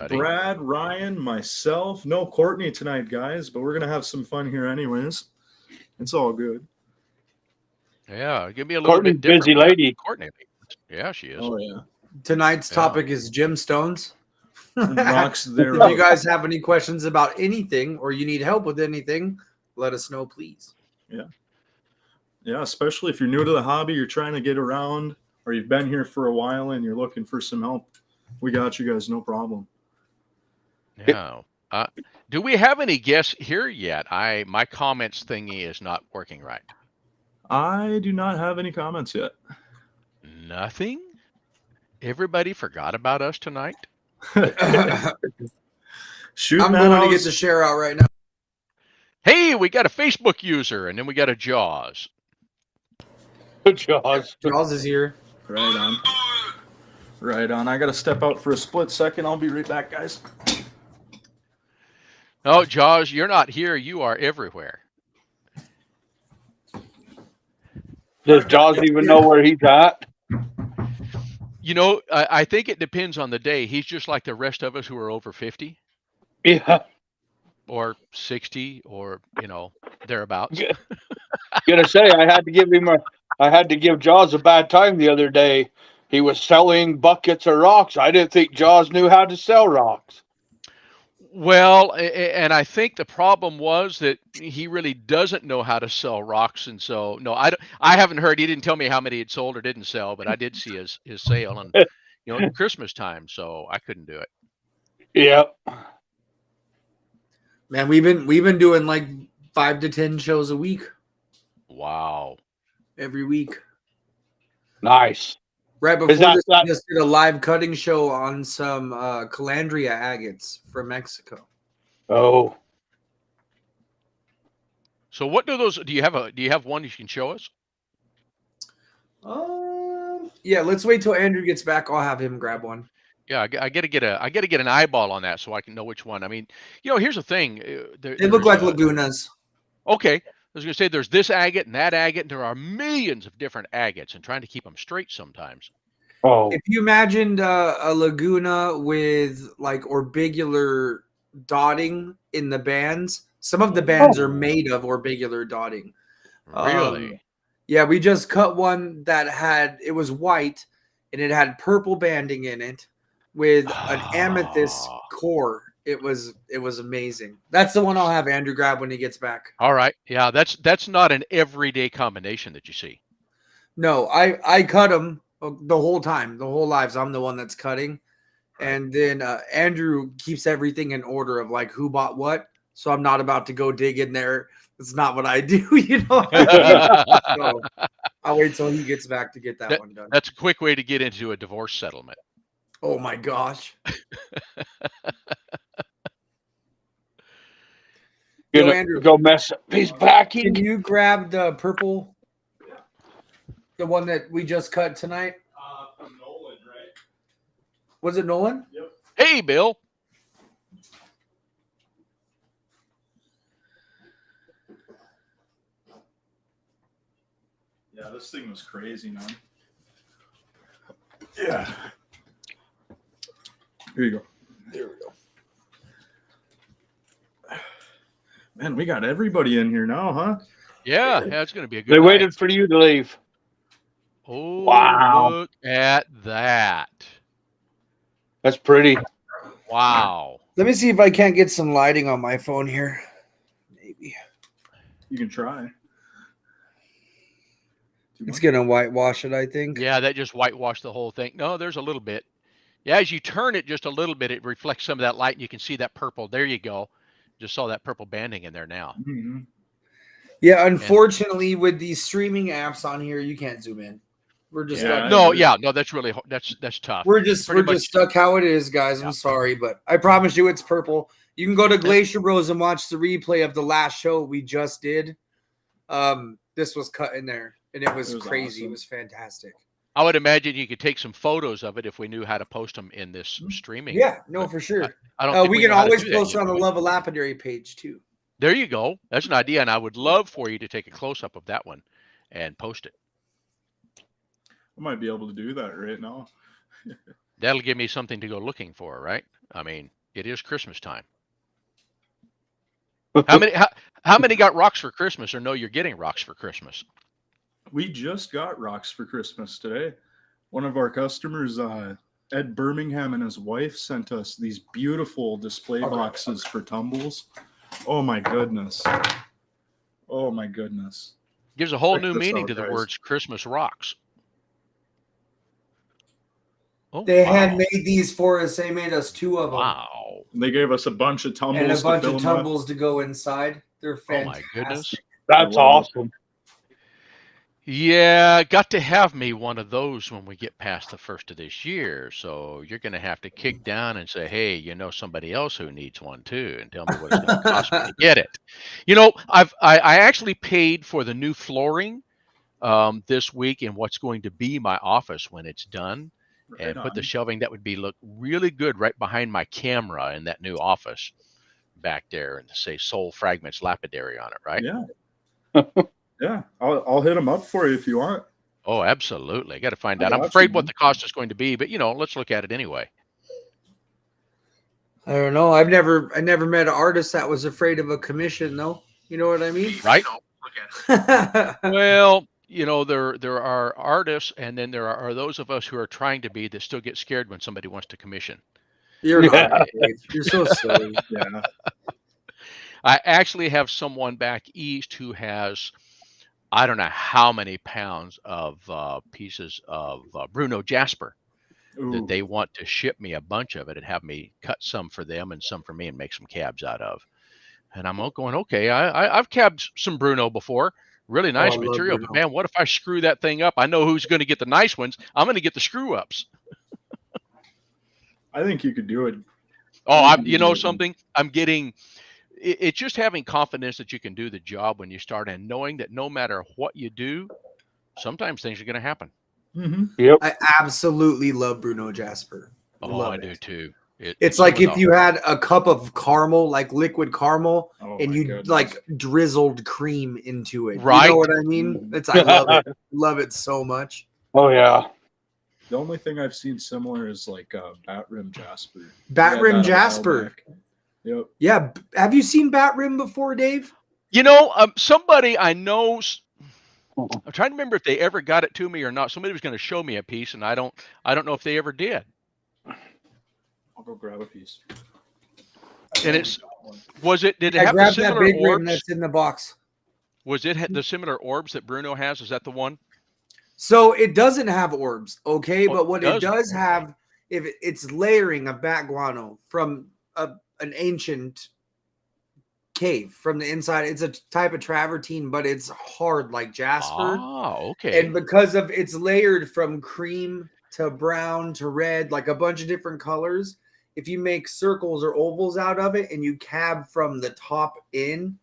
Brad, Ryan, myself. No Courtney tonight, guys, but we're going to have some fun here anyways. It's all good. Yeah, give me a little Courtney's bit different. busy lady. Courtney. Yeah, she is. Oh, yeah. Tonight's topic is gemstones. Rocks there. If you guys have any questions about anything or you need help with anything, let us know, please. Yeah. Yeah, especially if you're new to the hobby, you're trying to get around, or you've been here for a while and you're looking for some help. We got you guys, no problem. Yeah. Do we have any guests here yet? My comments thingy is not working right. I do not have any comments yet. Nothing? Everybody forgot about us tonight? Shoot, I'm man, going to get the share out right now. Hey, we got a Facebook user, and then we got a Jaws. Jaws. Jaws is here. Right on. Right on. I got to step out for a split second. I'll be right back, guys. Oh, Jaws, you're not here. You are everywhere. Does Jaws even know where he's at? You know, I think it depends on the day. He's just like the rest of us who are over 50 Yeah. or 60 or, thereabouts. Gonna say I had to give Jaws a bad time the other day. He was selling buckets of rocks. I didn't think Jaws knew how to sell rocks. Well, and I think the problem was that he really doesn't know how to sell rocks, and so I haven't heard. He didn't tell me how many he'd sold or didn't sell, but I did see his sale, and at Christmas time, so I couldn't do it. Yep. Man, we've been doing like 5 to 10 shows a week. Wow. Every week. Nice. Right before this, we just did a live cutting show on some Calandria agates from Mexico. Oh. So what do those? Do you have one you can show us? Yeah. Let's wait till Andrew gets back. I'll have him grab one. Yeah, I got to get an eyeball on that so I can know which one. I mean, here's the thing. They look like lagunas. Okay. I was going to say there's this agate and that agate, and there are millions of different agates, and trying to keep them straight sometimes. Oh. If you imagined a laguna with like orbicular dotting in the bands, some of the bands are made of orbicular dotting. Really? Yeah, we just cut one that it was white and it had purple banding in it with an amethyst core. It was amazing. That's the one I'll have Andrew grab when he gets back. All right. Yeah, that's not an everyday combination that you see. No, I cut them the whole time, the whole lives. I'm the one that's cutting. And then Andrew keeps everything in order of like who bought what. So I'm not about to go dig in there. That's not what I do, So I'll wait till he gets back to get that one done. That's a quick way to get into a divorce settlement. Oh my gosh. Andrew, go mess up. He's backing. Can you grab the purple? The one that we just cut tonight? From Nolan, right? Was it Nolan? Yep. Hey, Bill. Yeah, this thing was crazy, man. Yeah. Here you go. There we go. Man, we got everybody in here now, huh? Yeah, it's going to be a good They night. waited for you to leave. Oh, wow. Look at that. That's pretty. Wow. Let me see if I can't get some lighting on my phone here. Maybe. You can try. It's going to whitewash it, I think. Yeah, that just whitewashed the whole thing. No, there's a little bit. Yeah, as you turn it just a little bit, it reflects some of that light, and you can see that purple. There you go. Just saw that purple banding in there now. Mm-hmm. Yeah, unfortunately, with these streaming apps on here, you can't zoom in. We're just stuck. No, that's really that's tough. We're just stuck how it is, guys. I'm sorry, but I promise you, it's purple. You can go to Glacier Bros and watch the replay of the last show we just did. This was cut in there, and it was crazy. Awesome. It was fantastic. I would imagine you could take some photos of it if we knew how to post them in this streaming. Yeah, no, for sure. I don't. Think we can always post it on the Love of Lapidary page too. There you go. That's an idea, and I would love for you to take a close up of that one and post it. I might be able to do that right now. That'll give me something to go looking for, right? I mean, it is Christmas time. How many got rocks for Christmas or know you're getting rocks for Christmas? We just got rocks for Christmas today. One of our customers, Ed Birmingham, and his wife sent us these beautiful display boxes for tumbles. Oh my goodness. Oh my goodness. Gives a whole Check new this meaning out, to the guys. words Christmas rocks. Oh, They wow. had made these for us. They made us 2 of them. Wow. And they gave us a bunch of tumbles And a bunch to fill of them with. tumbles to go inside. They're Oh my fantastic. goodness. That's I love awesome. Yeah, got to have me one of those when we get past the first of this year. So you're going to have to kick down and say, hey, you know somebody else who needs one too, and tell me what it's going to cost me to get it. You know, I actually paid for the new flooring this week in what's going to be my office when it's done, and Right put the on. shelving that would be look really good right behind my camera in that new office back there, and say Soul Fragments Lapidary on it, right? Yeah. Yeah. I'll hit them up for you if you want. Oh, absolutely. Got to find I out. I'm got afraid you, what man. the cost is going to be, but you know, let's look at it anyway. I don't know. I never met an artist that was afraid of a commission, though. You know what I mean? Right? Well, Well, you know, there are artists, and then there are those of us who are trying to be that still get scared when somebody wants to commission. you're Yeah. not. Dave. You're so silly. Yeah. I actually have someone back east who has, I don't know how many pounds of pieces of Bruno Jasper Ooh. that they want to ship me a bunch of it and have me cut some for them and some for me and make some cabs out of. And I'm going, okay, I've cabbed some Bruno before. Really nice I love material, but Bruno. man, what if I screw that thing up? I know who's going to get the nice ones. I'm going to get the screw ups. I think you could do it. Oh, you know something? I'm getting. It's just having confidence that you can do the job when you start, and knowing that no matter what you do, sometimes things are going to happen. Mm-hmm. Yep. I absolutely love Bruno Jasper. Oh, Love I it. do too. It's some like of if the- you had a cup of caramel, like liquid caramel, Oh, and my you goodness. like drizzled cream into it. You Right. know what I mean? It's I love it. Love it so much. Oh yeah. The only thing I've seen similar is like Bat Rim Jasper. Bat Yeah, Rim that a while Jasper. back. Yep. Yeah. Have you seen Bat Rim before, Dave? You know, somebody I know. I'm trying to remember if they ever got it to me or not. Somebody was going to show me a piece, and I don't know if they ever did. I'll go grab a piece. And it's did it I have the grabbed that similar big rim orbs? that's in the box. Was it the similar orbs that Bruno has? Is that the one? So it doesn't have orbs, okay? Oh, But what it it doesn't. does have, if it's layering of bat guano from an ancient cave from the inside. It's a type of travertine, but it's hard like jasper. Ah, okay. And because of it's layered from cream to brown to red, like a bunch of different colors. If you make circles or ovals out of it and you cab from the top in,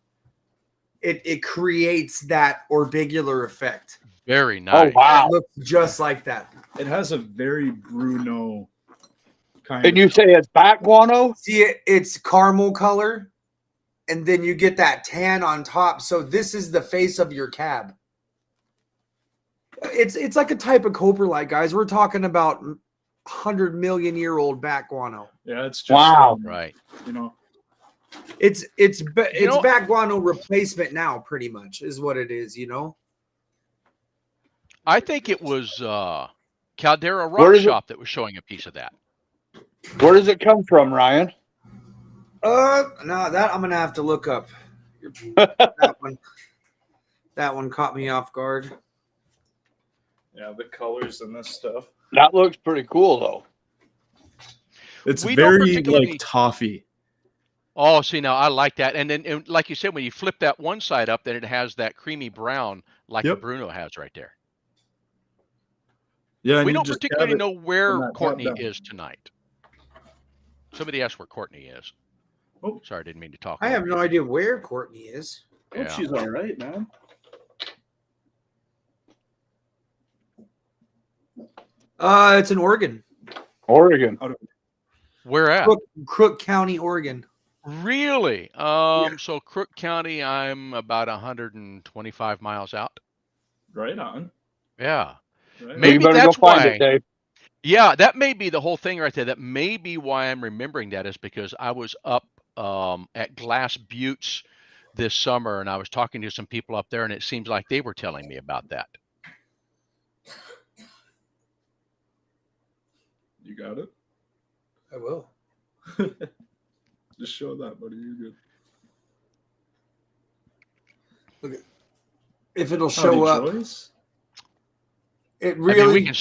it creates that orbicular effect. Very nice. Oh wow. It looks just like that. It has a very Bruno kind And of. you say it's bat guano? See it's caramel color, and then you get that tan on top. So this is the face of your cab. It's like a type of coprolite, guys. We're talking about 100 million year old bat guano. Yeah, it's just Wow. Right. You know, It's know- bat guano replacement now, pretty much is what it is. You know. I think it was Caldera Where Rock is it? Shop that was showing a piece of that. Where does it come from, Ryan? No, that I'm gonna have to look up. That one caught me off guard. yeah, the colors and this stuff. That looks pretty cool though. It's We don't very particularly- like toffee. Oh, see, now I like that. And then, like you said, when you flip that one side up, then it has that creamy brown like the Yep. Bruno has right there. Yeah, and We you don't just particularly have it know where from that Courtney top down. is tonight. Somebody asked where Courtney is. Oh. Sorry, I didn't mean to talk. I have over no you. idea where Courtney is. Yeah. she's all right, man. It's in Oregon, Oregon. Where at? Crook County, Oregon. Really? So Crook County, I'm about 125 miles out. Right on. Yeah. Right Maybe you better that's go find why- it, Dave. Yeah, that may be the whole thing right there. That may be why I'm remembering that, is because I was up at Glass Buttes this summer, and I was talking to some people up there, and it seems like they were telling me about that. You got it? I will. Just show that, buddy. You're good. Look at, if it'll show up. Joyce? It I mean, really.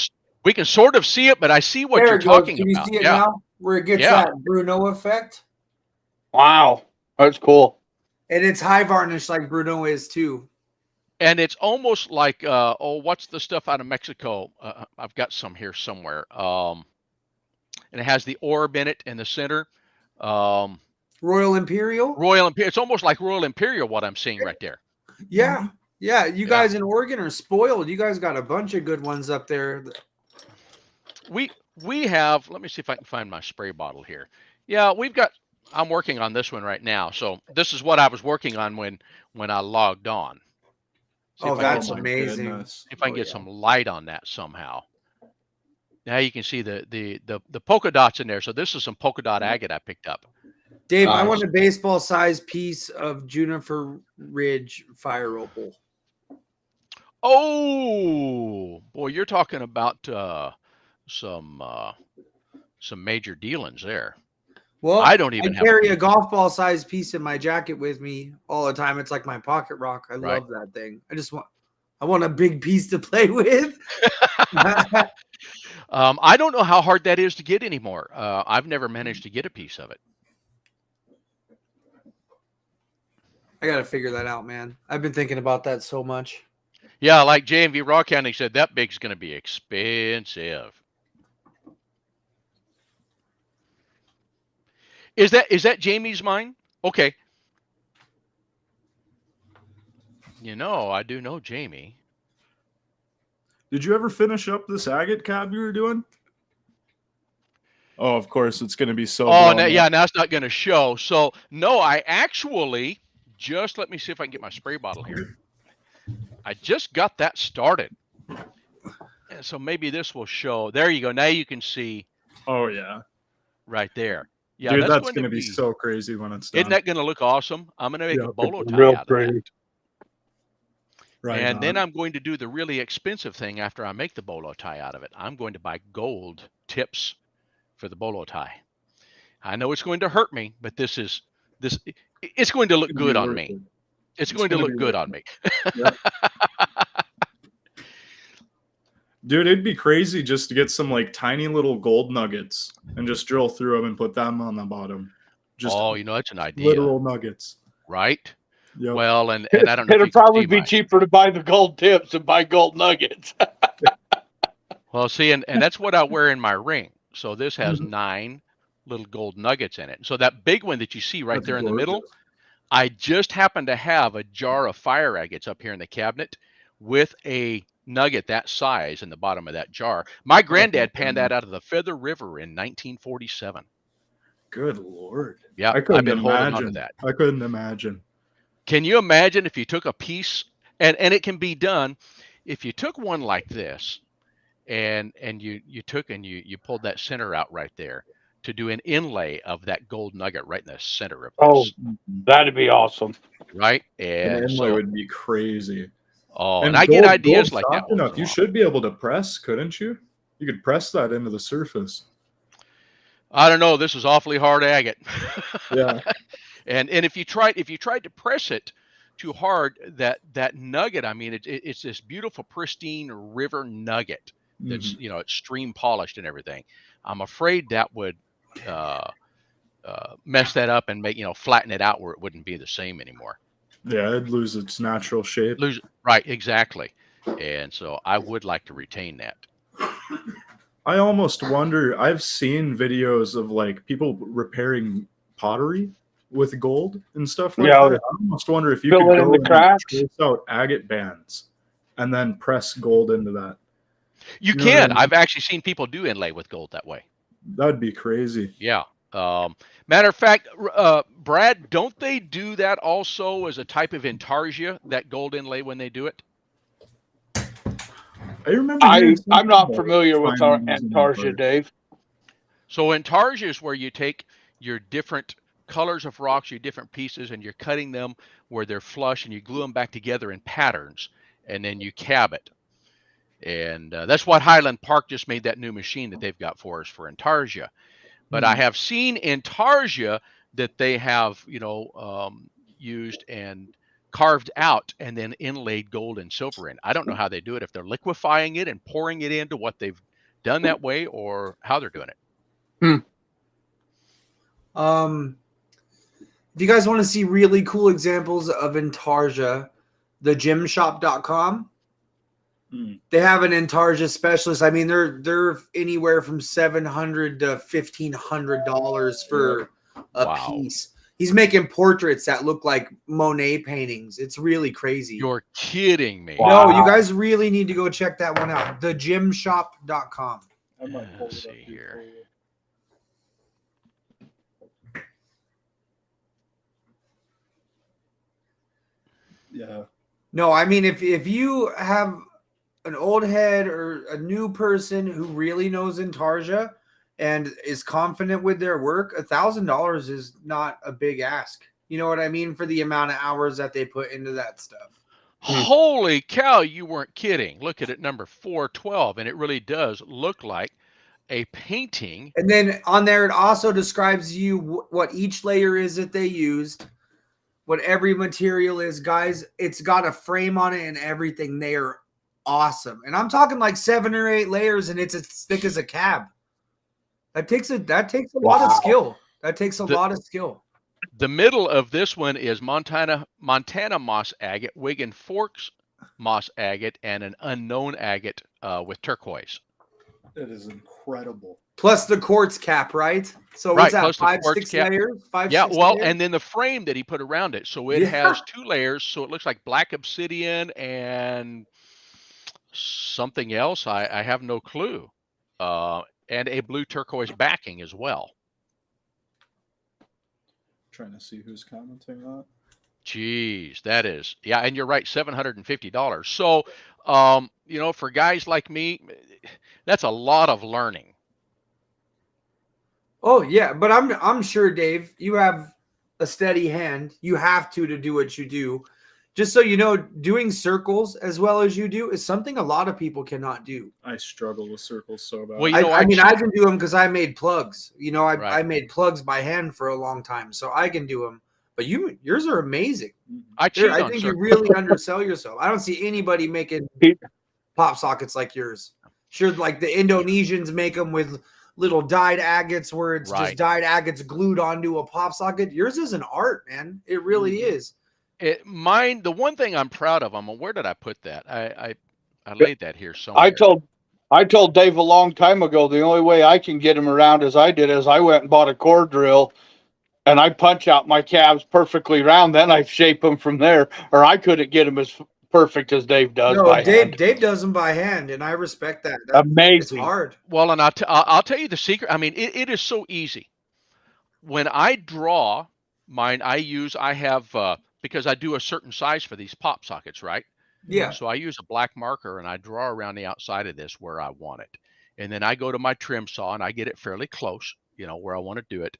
we can sort of see it, but I see what There you're it goes. talking Can you about. see it Yeah. now? Where it gets Yeah. that Bruno effect, Wow, that's cool. and it's high varnish like Bruno is too. And it's almost like what's the stuff out of Mexico? I've got some here somewhere. And it has the orb in it in the center. Royal Imperial. Royal Imperial. It's almost like Royal Imperial, what I'm seeing right there. Yeah, yeah. You guys in Oregon are spoiled. You guys got a bunch of good ones up there. We have, let me see if I can find my spray bottle here. Yeah, I'm working on this one right now. So this is what I was working on when I logged on. See Oh, if I can that's get some- amazing. Goodness. if I can get some light on that somehow. Now you can see the polka dots in there. So this is some polka dot agate I picked up. Dave, I Nice. want a baseball sized piece of Juniper Ridge fire opal. Oh boy, you're talking about some major dealings there. Well, I don't even have carry a a golf ball sized piece in my jacket with me all the time. It's like my pocket rock. I Right. love that thing. I want a big piece to play with. I don't know how hard that is to get anymore. I've never managed to get a piece of it. I got to figure that out, man. I've been thinking about that so much. Yeah, like J&V Raw County said, that big's going to be expensive. Is that Jamie's mine? Okay. You know, I do know Jamie. Did you ever finish up this agate cab you were doing? Oh, of course, it's going to be so. Oh, blown yeah, up. now it's not going to show. So, no, I actually just, let me see if I can get my spray bottle here. I just got that started. And so maybe this will show. There you go. Now you can see Oh yeah, right there. Yeah, dude, that's going going to be so crazy when it's done. Isn't that going to look awesome? I'm going to make Yeah, a bolo tie real out of pretty. that. Right And then on. I'm going to do the really expensive thing after I make the bolo tie out of it. I'm going to buy gold tips for the bolo tie. I know it's going to hurt me, but it's going to look It's gonna good be on worth me. it. It's It's going to gonna look be good worth on me. Dude, it'd be crazy just to get some like tiny little gold nuggets and just drill through them and put them on the bottom. Just Oh, that's an idea, literal nuggets. right? Yep. Well, and I don't know. It'll probably be cheaper to buy the gold tips and buy gold nuggets. Well, see, and that's what I wear in my ring. So this has Mhm. 9 little gold nuggets in it. So that big one that you see right That's there in the middle, gorgeous. I just happen to have a jar of fire agates up here in the cabinet with a nugget that size in the bottom of that jar. My granddad panned that out of the Feather River in 1947. Good Lord. Yeah, I couldn't I've been holding on to imagine. that. I couldn't imagine. Can you imagine if you took a piece, and it can be done, if you took one like this and you took and you pulled that center out right there to do an inlay of that gold nugget right in the center of Oh, this, that'd be awesome. right? An And inlay so, would be crazy. and I get ideas like that. Soft enough. You should be able to press, couldn't you? You could press that into the surface. I don't know. This is awfully hard agate. Yeah. And if you tried to press it too hard, that nugget, I mean, it's this beautiful, pristine river nugget that's Mhm. it's stream polished and everything. I'm afraid that would mess that up and make flatten it out where it wouldn't be the same anymore. Yeah, it'd lose its natural shape. Right, exactly. And so I would like to retain that. I almost wonder, I've seen videos of like people repairing pottery with gold and stuff like Yeah. that. I almost wonder if you Fill could it in go the and cracks. trace out agate bands and then press gold into that. You You know what I can. mean? I've actually seen people do inlay with gold that way. That'd be crazy. Yeah. Matter of fact, Brad, don't they do that also as a type of intarsia, that gold inlay when they do it? I remember. hearing I'm something not about familiar with our findings in Antarctica, park. Dave. So Intarsia is where you take your different colors of rocks, your different pieces, and you're cutting them where they're flush, and you glue them back together in patterns, and then you cab it. And that's what Highland Park just made that new machine that they've got for us for Intarsia. But I have seen Intarsia that they have, used and carved out and then inlaid gold and silver in. I don't know how they do it, if they're liquefying it and pouring it into what they've done that way, or how they're doing it. If you guys want to see really cool examples of Intarsia, thegymshop.com. They have an Intarsia specialist. I mean, they're anywhere from $700 to $1,500 for a piece. He's making portraits that look like Monet paintings. It's really crazy. You're kidding me. No, you guys really need to go check that one out. Thegymshop.com. I might pull it Let's up see here. Yeah. No, I mean, if you have an old head or a new person who really knows Intarsia and is confident with their work, $1,000 is not a big ask. You know what I mean? For the amount of hours that they put into that stuff. Holy cow, you weren't kidding. Look at it, number 412, and it really does look like a painting. And then on there, it also describes you what each layer is that they used, what every material is. Guys, it's got a frame on it and everything. They are awesome. And I'm talking like 7 or 8 layers, and it's as thick as a cab. That takes a lot of skill. That takes a lot of skill. The middle of this one is Montana moss agate, Wigan Forks moss agate, and an unknown agate with turquoise. It is incredible. Plus the quartz cap, right? So what's that, 5, 6 layers? 5, 6 layers? And then the frame that he put around it. So it has 2 layers, so it looks like black obsidian and something else. I have no clue. And a blue turquoise backing as well. Trying to see who's commenting that. Jeez, that is, yeah, and you're right, $750. So, for guys like me, that's a lot of learning. Oh yeah, but I'm sure, Dave, you have a steady hand. You have to do what you do. Just so you know, doing circles as well as you do is something a lot of people cannot do. I struggle with circles so bad. Well, I can do them because I made plugs. I made plugs by hand for a long time, so I can do them. But yours are amazing. I think you really undersell yourself. I don't see anybody making pop sockets like yours. Sure, like the Indonesians make them with little dyed agates where it's just dyed agates glued onto a pop socket. Yours is an art, man. It really is. The one thing I'm proud of, where did I put that? I laid that here somewhere. I told Dave a long time ago, the only way I can get him around as I did is I went and bought a core drill and I punch out my calves perfectly round. Then I shape them from there, or I couldn't get them as perfect as Dave does. Dave does them by hand, and I respect that. Amazing. It's hard. Well, and I'll tell you the secret. It is so easy. When I draw mine, I have because I do a certain size for these pop sockets, right? Yeah. So I use a black marker and I draw around the outside of this where I want it. And then I go to my trim saw and I get it fairly close, where I want to do it.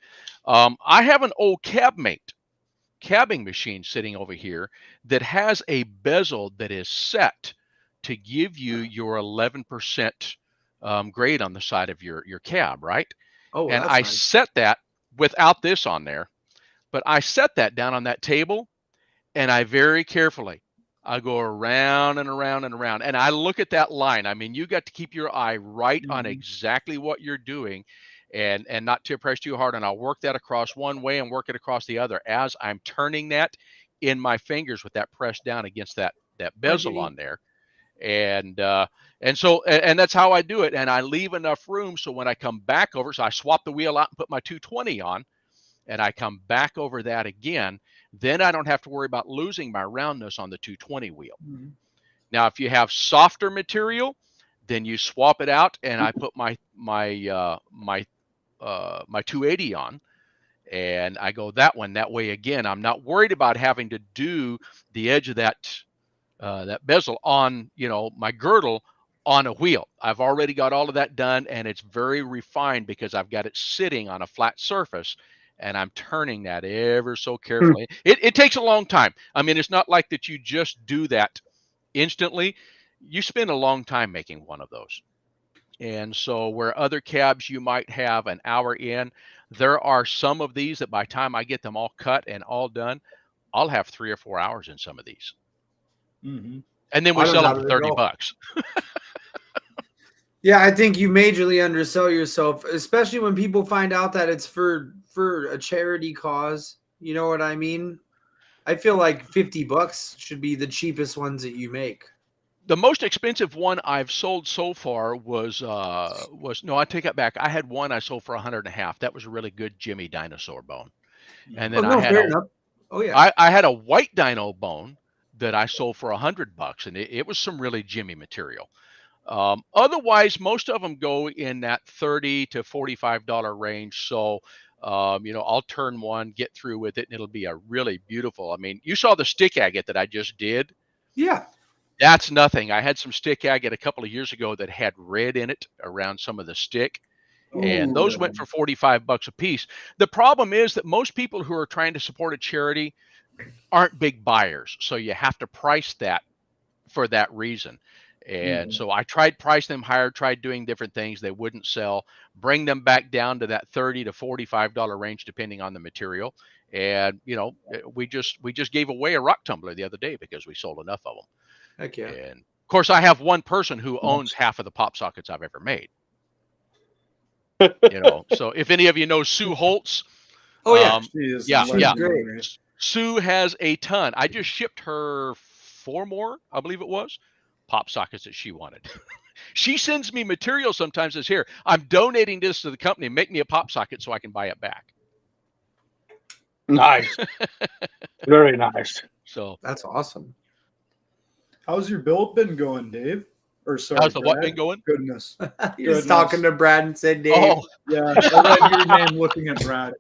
I have an old cabbing machine sitting over here that has a bezel that is set to give you your 11% grade on the side of your cab, right? Oh, and that's I nice. set that without this on there, but I set that down on that table. And I very carefully, I go around and around and around, and I look at that line. You got to keep your eye right on exactly what you're doing, and not to press too hard. And I'll work that across one way and work it across the other as I'm turning that in my fingers with that pressed down against that bezel on there. And that's how I do it. And I leave enough room so when I come back over, so I swap the wheel out and put my 220 on, and I come back over that again. Then I don't have to worry about losing my roundness on the 220 wheel. Now, if you have softer material, then you swap it out, and I put my 280 on, and I go that one. That way, again, I'm not worried about having to do the edge of that bezel on, my girdle on a wheel. I've already got all of that done, and it's very refined because I've got it sitting on a flat surface, and I'm turning that ever so carefully. It takes a long time. I mean, it's not like that you just do that instantly. You spend a long time making one of those. And so where other cabs you might have an hour in, there are some of these that by the time I get them all cut and all done, I'll have 3 or 4 hours in some of these. Mm-hmm. And then we I don't sell know them how for to 30 go. bucks. Yeah, I think you majorly undersell yourself, especially when people find out that it's for a charity cause. You know what I mean? I feel like $50 should be the cheapest ones that you make. The most expensive one I've sold so far was no, I take it back. I had one I sold for $150. That was a really good Jimmy dinosaur bone. And Oh then no, fair enough. Oh yeah. I had a white dino bone that I sold for $100, and it was some really Jimmy material. Otherwise, most of them go in that $30 to $45 range. So, I'll turn one, get through with it, and it'll be a really beautiful. I mean, you saw the stick agate that I just did. Yeah. That's nothing. I had some stick agate a couple of years ago that had red in it around some of the stick, and those went for $45 a piece. The problem is that most people who are trying to support a charity aren't big buyers, so you have to price that for that reason. And so I tried pricing them higher, tried doing different things. They wouldn't sell. Bring them back down to that $30 to $45 range, depending on the material. And we just gave away a rock tumbler the other day because we sold enough of them. Heck yeah. And of course, I have one person who owns half of the pop sockets I've ever made. So if any of you know Sue Holtz, Oh yeah. yeah. Great. Sue has a ton. I just shipped her 4 more, I believe it was, pop sockets that she wanted. She sends me material sometimes that's here. I'm donating this to the company. Make me a pop socket so I can buy it back. Nice. Very nice. So That's awesome. How's your build been going, Dave? Or sorry, how's the what Brad? been going? Goodness. You're just talking to Brad and said, Dave. Oh, Yeah, I read your name looking at Brad.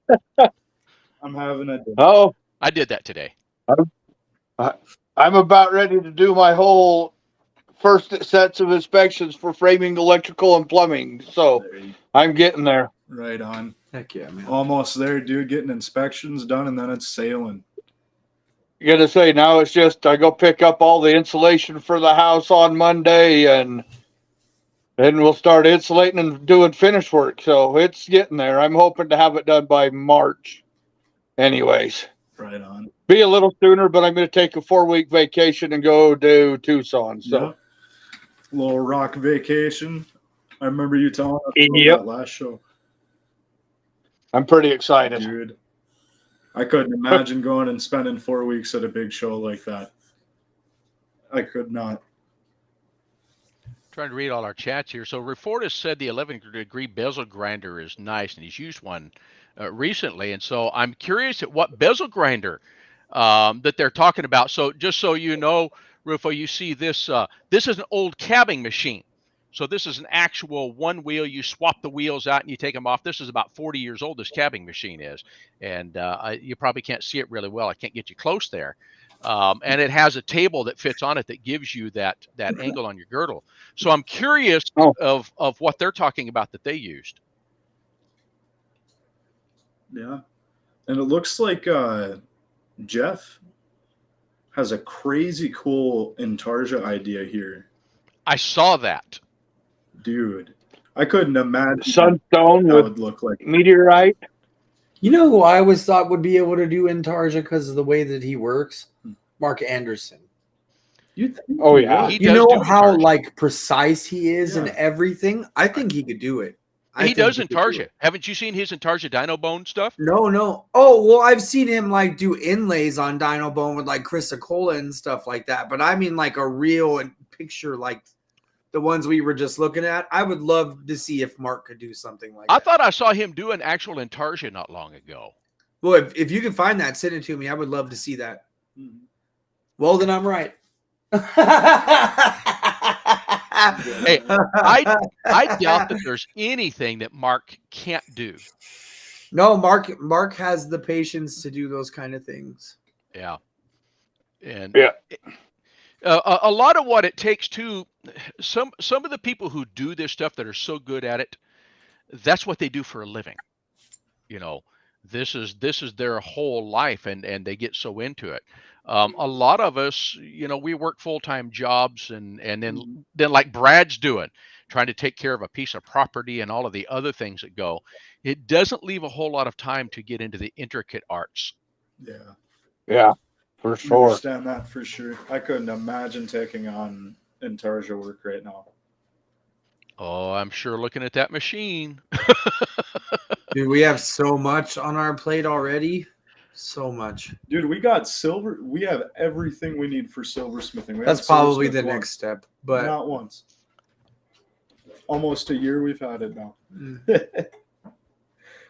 I'm having a day. Oh, I did that today. I'm about ready to do my whole first sets of inspections for framing, electrical, and plumbing. So I'm getting there. Right on. Heck yeah, man. Almost there, dude. Getting inspections done, and then it's sailing. Gonna say now it's just I go pick up all the insulation for the house on Monday, and then we'll start insulating and doing finish work. So it's getting there. I'm hoping to have it done by March. Anyways, Right on. be a little sooner, but I'm going to take a 4-week vacation and go to Tucson. So Yep. Little rock vacation. I remember you telling us about Yep. that last show, I'm pretty excited. dude. I couldn't imagine going and spending 4 weeks at a big show like that. I could not. Trying to read all our chats here. So Refortis said the 11-degree bezel grinder is nice, and he's used one recently. And so I'm curious at what bezel grinder that they're talking about. So just so you know, Rufo, you see this. This is an old cabbing machine. So this is an actual one wheel. You swap the wheels out and you take them off. This is about 40 years old, this cabbing machine is. And you probably can't see it really well. I can't get you close there. And it has a table that fits on it that gives you that angle on your girdle. So I'm curious of what they're talking about that they used. Yeah. And it looks like Jeff has a crazy cool Intarsia idea here. I saw that. Dude, I couldn't imagine Sunstone that with would look like. meteorite. You know who I always thought would be able to do Intarsia because of the way that he works? Mark Anderson. You think Oh, he yeah. would? He You does know do how Intarsia. like precise he is in Yeah. everything? I think he could do it. He does could do Intarsia. it. Haven't you seen his Intarsia Dino Bone stuff? No. Oh, well, I've seen him like do inlays on Dino Bone with like Chrysocolla and stuff like that. But I mean like a real picture like the ones we were just looking at. I would love to see if Mark could do something like I that. thought I saw him do an actual Intarsia not long ago. Well, if you can find that, send it to me. I would love to see that. Mhm. Well, then I'm right. Hey, I doubt that there's anything that Mark can't do. No, Mark has the patience to do those kind of things. Yeah. And Yeah. A lot of what it takes to some of the people who do this stuff that are so good at it, that's what they do for a living. You know, this is their whole life, and they get so into it. A lot of us, we work full-time jobs, and then like Brad's doing, trying to take care of a piece of property and all of the other things that go. It doesn't leave a whole lot of time to get into the intricate arts. Yeah. Yeah, for I sure. understand that for sure. I couldn't imagine taking on Intarsia work right now. Oh, I'm sure looking at that machine. Dude, we have so much on our plate already. So much. Dude, we got silver. We have everything we need for silversmithing. We That's haven't probably silversmithed the once. next step. But Not once. Almost a year we've had it now.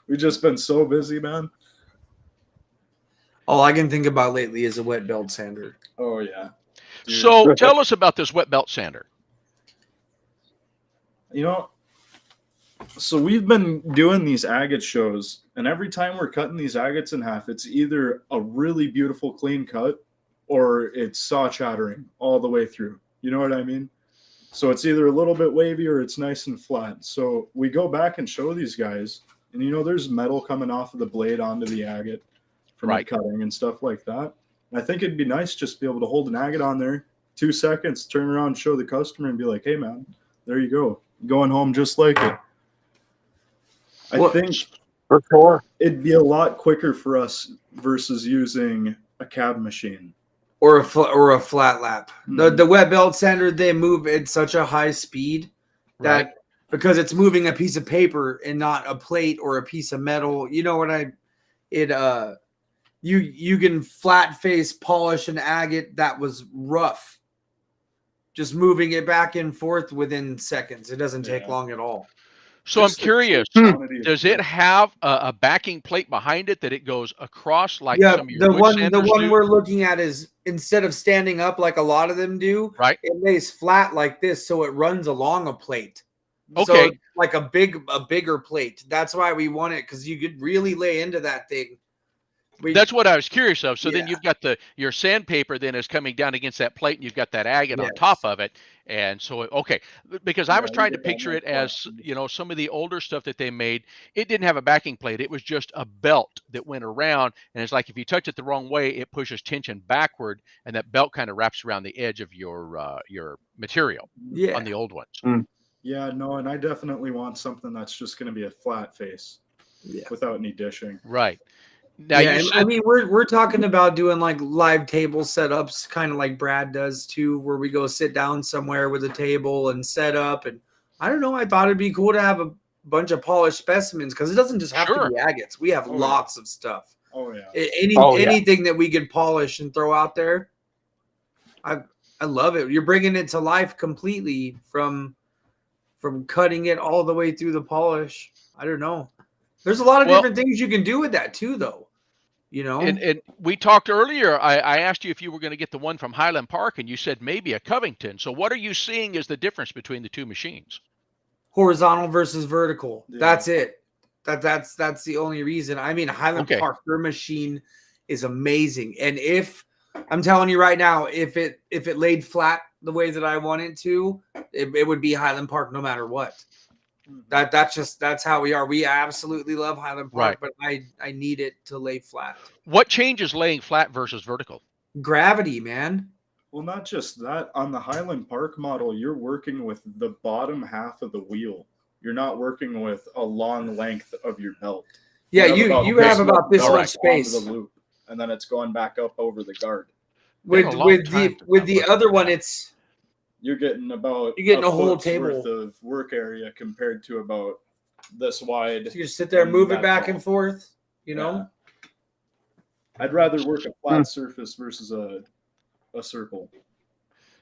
We've just been so busy, man. all I can think about lately is a wet belt sander. Oh, yeah. Dude. So tell us about this wet belt sander. So we've been doing these agate shows, and every time we're cutting these agates in half, it's either a really beautiful clean cut or it's saw chattering all the way through. You know what I mean? So it's either a little bit wavy or it's nice and flat. So we go back and show these guys, and there's metal coming off of the blade onto the agate from Right. cutting and stuff like that. And I think it'd be nice just to be able to hold an agate on there, 2 seconds, turn around, show the customer, and be like, hey, man, there you go. Going home just like it. I Well, think For sure. it'd be a lot quicker for us versus using a cab machine. Or a flat lap. Mhm. The wet belt sander, they move at such a high speed that Right. because it's moving a piece of paper and not a plate or a piece of metal. You know what you can flat face polish an agate that was rough. Just moving it back and forth within seconds. It doesn't take Yeah. long at all. So I'm Just the curious, quantity of does it paper. have a backing plate behind it that it goes across like Yeah, some of your the wood one sanders do? we're looking at is instead of standing up like a lot of them do, Right. it lays flat like this, so it runs along a plate. So Okay. it's like a bigger plate. That's why we want it, because you could really lay into that thing. That's what I was curious of. So then Yeah. you've got your sandpaper then is coming down against that plate, and you've got that agate on Yes. top of it. And so, okay, because I was Yeah, trying you to get that picture nice it as, flat. some of the older stuff that they made, it didn't have a backing plate. It was just a belt that went around. And it's like if you touch it the wrong way, it pushes tension backward, and that belt kind of wraps around the edge of your material Yeah. on the old ones. Yeah, no, and I definitely want something that's just going to be a flat face Yeah. without any dishing. Right. Now Yeah, you and said, I mean we're talking about doing like live table setups, kind of like Brad does too, where we go sit down somewhere with a table and set up. And I don't know, I thought it'd be cool to have a bunch of polished specimens, because it doesn't just have Sure. to be agates. We have Oh, yeah. lots of stuff. Oh, yeah. Anything that we could polish and throw out there. I love it. You're bringing it to life completely from cutting it all the way through the polish. I don't know. There's a lot of Well- different things you can do with that too, though. and we talked earlier, I asked you if you were going to get the one from Highland Park, and you said maybe a Covington. So what are you seeing as the difference between the two machines? Horizontal versus vertical. Yeah. That's it. That's the only reason. I mean, Highland Okay. Park, their machine is amazing. And if I'm telling you right now, if it laid flat the way that I want it to, it would be Highland Park no matter what. That's how we are. We absolutely love Highland Park, but I need it to lay flat. What changes laying flat versus vertical? Gravity, man. Well, not just that. On the Highland Park model, you're working with the bottom half of the wheel. You're not working with a long length of your belt. Yeah, you have about this belt much onto space. the loop, and then it's going back up over the guard. With Been a long time the to with not the work other with one, that. it's You're getting about You're getting a whole foot's table. worth of work area compared to about this wide. you just sit there and move it That back tall. and forth. Yeah. I'd rather work a flat surface versus a circle.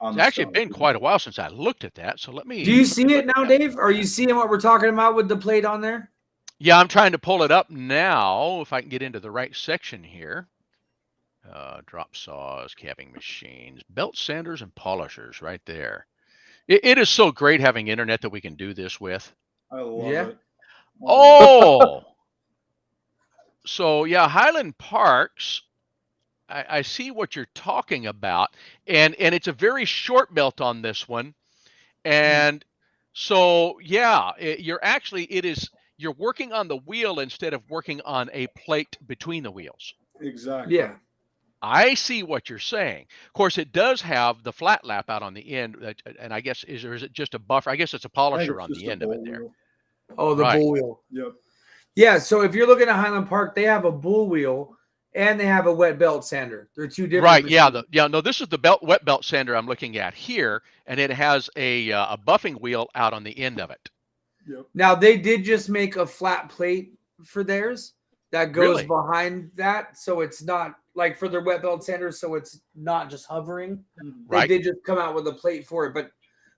on It's the actually stone. been quite a while since I looked at that. So let me. Do you let me see look it at now, that. Dave? Are you seeing what we're talking about with the plate on there? Yeah, I'm trying to pull it up now. If I can get into the right section here. Drop saws, cabbing machines, belt sanders, and polishers right there. It is so great having internet that we can do this with. I love Yeah. it. Oh, so yeah, Highland Parks I see what you're talking about, and it's a very short belt on this one, and so yeah, you're working on the wheel instead of working on a plate between the wheels. Exactly. Yeah. I see what you're saying. Of course, it does have the flat lap out on the end, and I guess is it just a buffer? I guess it's a I think polisher it's on just the a end of it bowl there. wheel. Oh, the Right. bull wheel. Yep. Yeah. So if you're looking at Highland Park, they have a bull wheel and they have a wet belt sander. They're two different. Right. Yeah. machines. No. This is the wet belt sander I'm looking at here, and it has a buffing wheel out on the end of it. Yep. Now they did just make a flat plate for theirs that goes Really? behind that, so it's not like for their wet belt sanders, so it's not just hovering. They Right. did just come out with a plate for it, but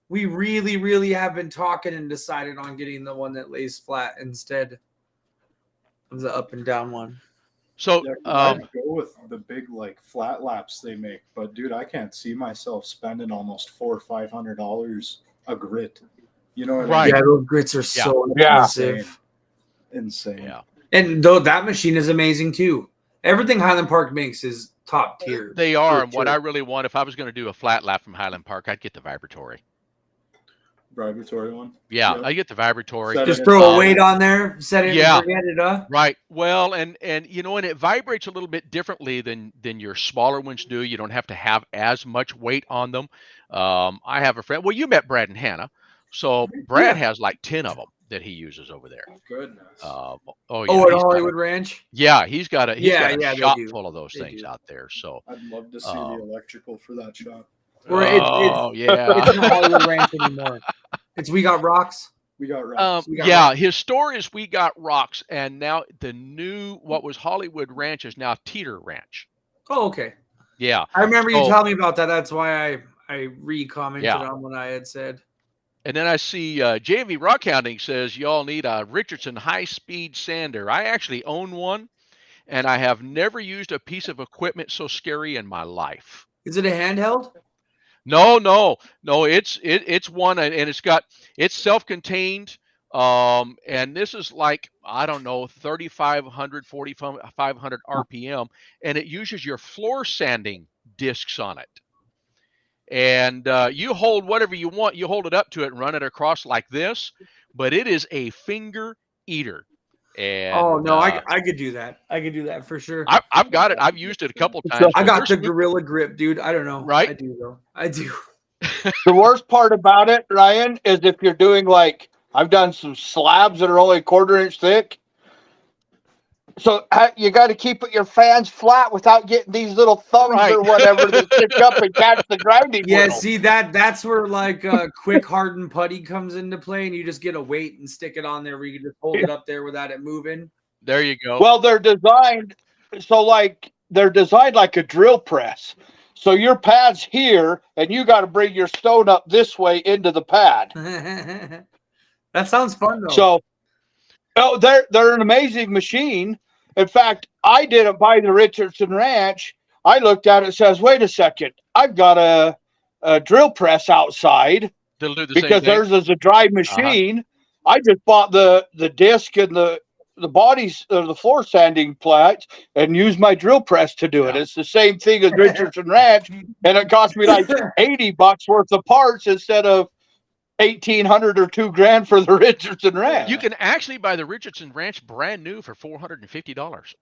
we really, really have been talking and decided on getting the one that lays flat instead of the up and down one. So Yeah, 'cause I'd go with the big like flat laps they make, but dude, I can't see myself spending almost $400 or $500 a grit. You know what I Right. Yeah, those grits are so Yeah. expensive. Insane. yeah, And though that machine is amazing too. Everything Highland Park makes is top tier. they are. For And what sure. I really want, if I was going to do a flat lap from Highland Park, I'd get the vibratory. Vibratory one. Yeah, Yep. I get the vibratory. Set Just it throw a Um, weight on there, set it yeah. and forget it, huh? Right. Well, and you know, and it vibrates a little bit differently than your smaller ones do. You don't have to have as much weight on them. I have a friend. Well, you met Brad and Hannah, so Brad has like 10 of them that he uses over there. Goodness. Oh yeah, Oh, at he's got Hollywood Ranch? he's got a Yeah, they shop do. full of those They things do. out there. So I'd love to see the electrical for that shop. Or oh yeah. It's not Hollywood Ranch anymore. It's We Got Rocks. We got rocks. We got Yeah, Rocks. his store is We Got Rocks, and now the new what was Hollywood Ranch is now Teeter Ranch. Oh, okay. Yeah. I remember you So- telling me about that. That's why I re-commented Yeah. on what I had said. And then I see JV Rockhounding says y'all need a Richardson high-speed sander. I actually own one, and I have never used a piece of equipment so scary in my life. Is it a handheld? No. It's one, and it's self-contained. And this is like, I don't know, 3,500, 4,500 RPM, and it uses your floor sanding discs on it. And you hold whatever you want, you hold it up to it and run it across like this, but it is a finger eater. And Oh no, I could do that. I could do that for sure. I've got it. I've used it a couple times. I but got there's the some- Gorilla Grip, dude. I don't know. Right? I do though. I do. The worst part about it, Ryan, is if you're doing like I've done some slabs that are only a quarter-inch thick. So you got to keep your fans flat without getting these little thumbs Right. or whatever that stick up and catch the grinding Yeah, wheel. see that's where like quick hardened putty comes into play, and you just get a weight and stick it on there where you can just hold it up there without it moving. There you go. Well, they're designed like a drill press. So your pad's here, and you got to bring your stone up this way into the pad. That sounds fun though. So, they're an amazing machine. In fact, I didn't buy the Richardson Ranch. I looked at it and says, "Wait a second, I've got a drill press outside They'll do the same because thing. theirs is a dry machine." I just bought the disc and the bodies of the floor sanding plates and used my drill press to do it. Yeah. It's the same thing as Richardson Ranch, and it cost me like $80 worth of parts instead of $1,800 or $2,000 for the Richardson Ranch. You can actually buy the Richardson Ranch brand new for $450.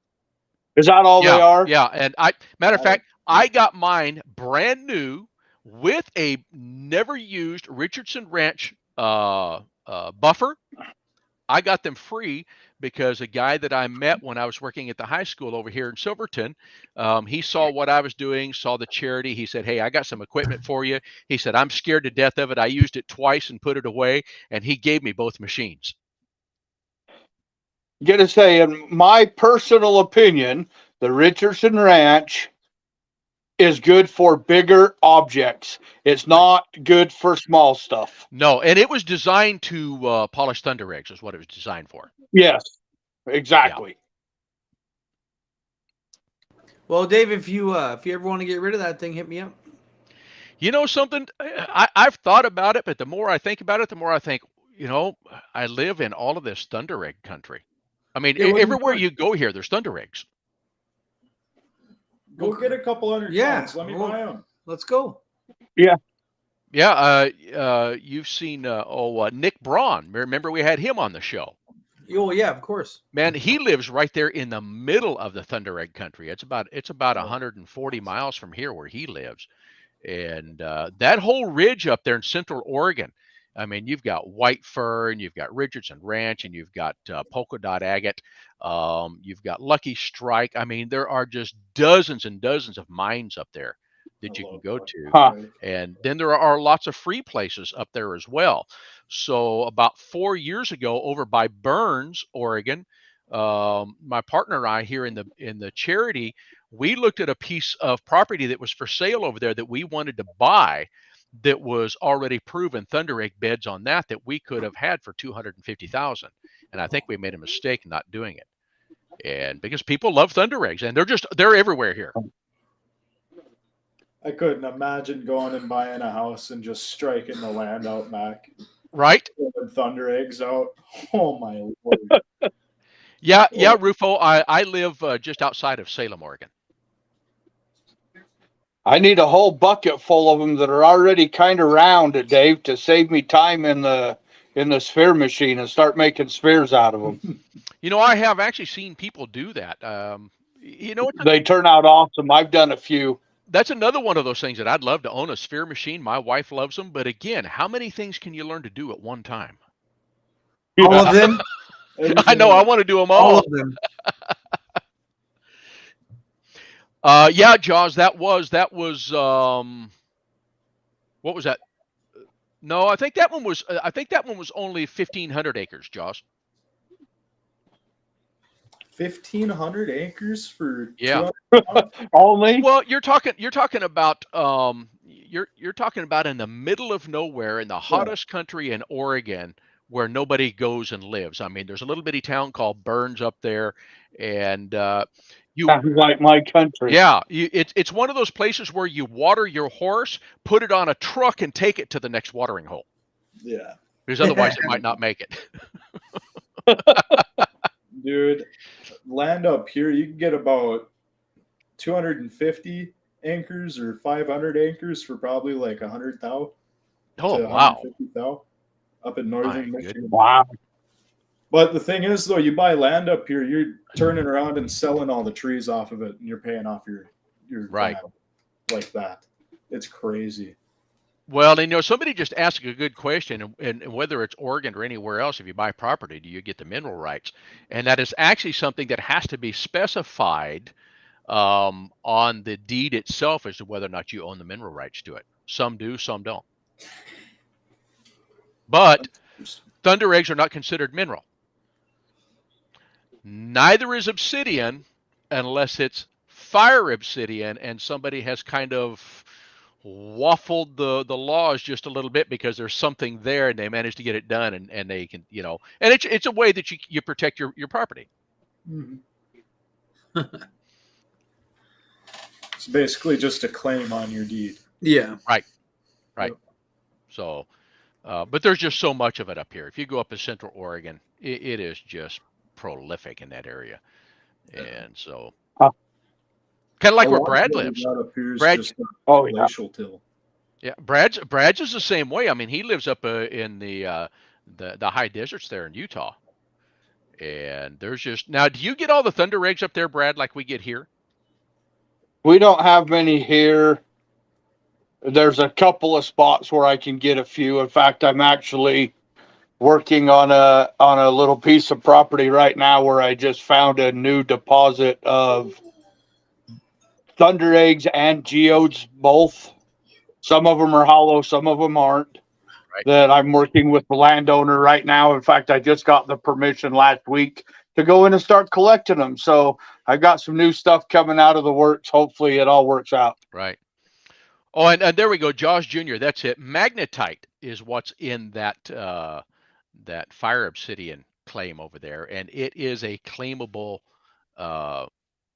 Is that all they are? Yeah, and matter of fact, I got mine brand new with a never used Richardson Ranch buffer. I got them free because a guy that I met when I was working at the high school over here in Silverton, he saw what I was doing, saw the charity. He said, "Hey, I got some equipment for you." He said, "I'm scared to death of it. I used it twice and put it away." And he gave me both machines. Gonna say, in my personal opinion, the Richardson Ranch is good for bigger objects. It's not good for small stuff. No, and it was designed to polish thunder eggs is what it was designed for. Yes, exactly. Well, Dave, if you ever want to get rid of that thing, hit me up. You know something? I've thought about it, but the more I think about it, the more I think, I live in all of this thunder egg country. I mean, Yeah, what do you everywhere want? you go here, there's thunder eggs. Go get a couple hundred pounds. Let me buy them. Let's go. Yeah, you've seen Nick Braun. Remember we had him on the show. Oh yeah, of course. Man, he lives right there in the middle of the Thunder Egg country. It's about 140 miles from here where he lives, and that whole ridge up there in Central Oregon. I mean, you've got white fir, and you've got Richardson Ranch, and you've got polka dot agate. You've got Lucky Strike. I mean, there are just dozens and dozens of mines up there that you can go to. Huh. And then there are lots of free places up there as well. So about 4 years ago, over by Burns, Oregon, my partner and I here in the charity, we looked at a piece of property that was for sale over there that we wanted to buy, that was already proven Thunder Egg beds on that we could have had for $250,000. And I think we made a mistake in not doing it. And because people love Thunder Eggs, and they're everywhere here. I couldn't imagine going and buying a house and just striking the land out back. Right? Pulling Thunder Eggs out. Oh my Lord. Yeah, Rufo. I live just outside of Salem, Oregon. I need a whole bucket full of them that are already kind of round, Dave, to save me time in the sphere machine and start making spheres out of them. You know, I have actually seen people do that. They turn out awesome. I've done a few. That's another one of those things that I'd love to own, a sphere machine. My wife loves them, but again, how many things can you learn to do at one time? All of them. I know. I want to do them all. All of them. Yeah, Jaws. That was. What was that? No, I think that one was. I think that one was only 1,500 acres, Jaws. 1,500 acres for Only. Well, you're talking about you're talking about in the middle of nowhere in the hottest country in Oregon, where nobody goes and lives. I mean, there's a little bitty town called Burns up there, and Sounds like my country. yeah, it's one of those places where you water your horse, put it on a truck, and take it to the next watering hole. Yeah. Because otherwise it might not make it. Dude, land up here, you can get about 250 acres or 500 acres for probably like 100,000. Oh, wow. 150,000 up in northern Michigan. Wow. But the thing is, though, you buy land up here, you're turning around and selling all the trees off of it, and you're paying off your right land like that. It's crazy. Well, and somebody just asked a good question, and whether it's Oregon or anywhere else, if you buy property, do you get the mineral rights? And that is actually something that has to be specified on the deed itself as to whether or not you own the mineral rights to it. Some do, some don't. But Thunder Eggs are not considered mineral. Neither is obsidian, unless it's fire obsidian, and somebody has kind of waffled the laws just a little bit because there's something there and they managed to get it done, and they can, and it's a way that you protect your property. Mm-hmm. It's basically just a claim on your deed. Yeah. Right. So, but there's just so much of it up here. If you go up to Central Oregon, it is just prolific in that area. And so kind of like where Brad lives. Brad, glacial till. Yeah, Brad's is the same way. I mean, he lives up in the high deserts there in Utah. And there's just, now, do you get all the Thunder Eggs up there, Brad, like we get here? We don't have many here. There's a couple of spots where I can get a few. In fact, I'm actually working on a little piece of property right now where I just found a new deposit of Thunder Eggs and geodes both. Some of them are hollow, some of them aren't. Right. That I'm working with the landowner right now. In fact, I just got the permission last week to go in and start collecting them. So I got some new stuff coming out of the works. Hopefully it all works out. Right. Oh, and there we go. Josh Jr., that's it. Magnetite is what's in that fire obsidian claim over there. And it is a claimable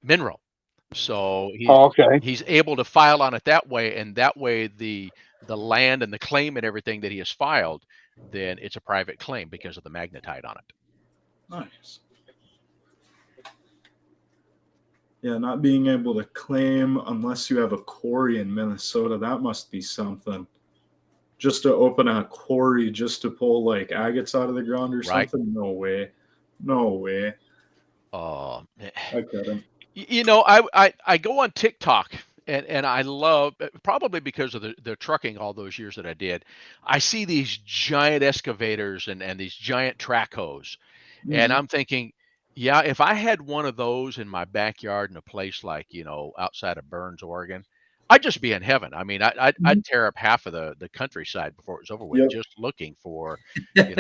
mineral. So he's able to file on it that way, and that way the land and the claim and everything that he has filed, then it's a private claim because of the magnetite on it. Nice. Yeah, not being able to claim unless you have a quarry in Minnesota, that must be something. Just to open a quarry just to pull like agates out of the ground or Right. something? No way. No way. Oh, I couldn't. you know, I go on TikTok and I love, probably because of the trucking all those years that I did. I see these giant excavators and these giant track hoes, and Mhm. I'm thinking, yeah, if I had one of those in my backyard in a place like, outside of Burns, Oregon, I'd just be in heaven. I mean, I'd tear up half of the countryside before it was over with, Yep. just looking for, I can't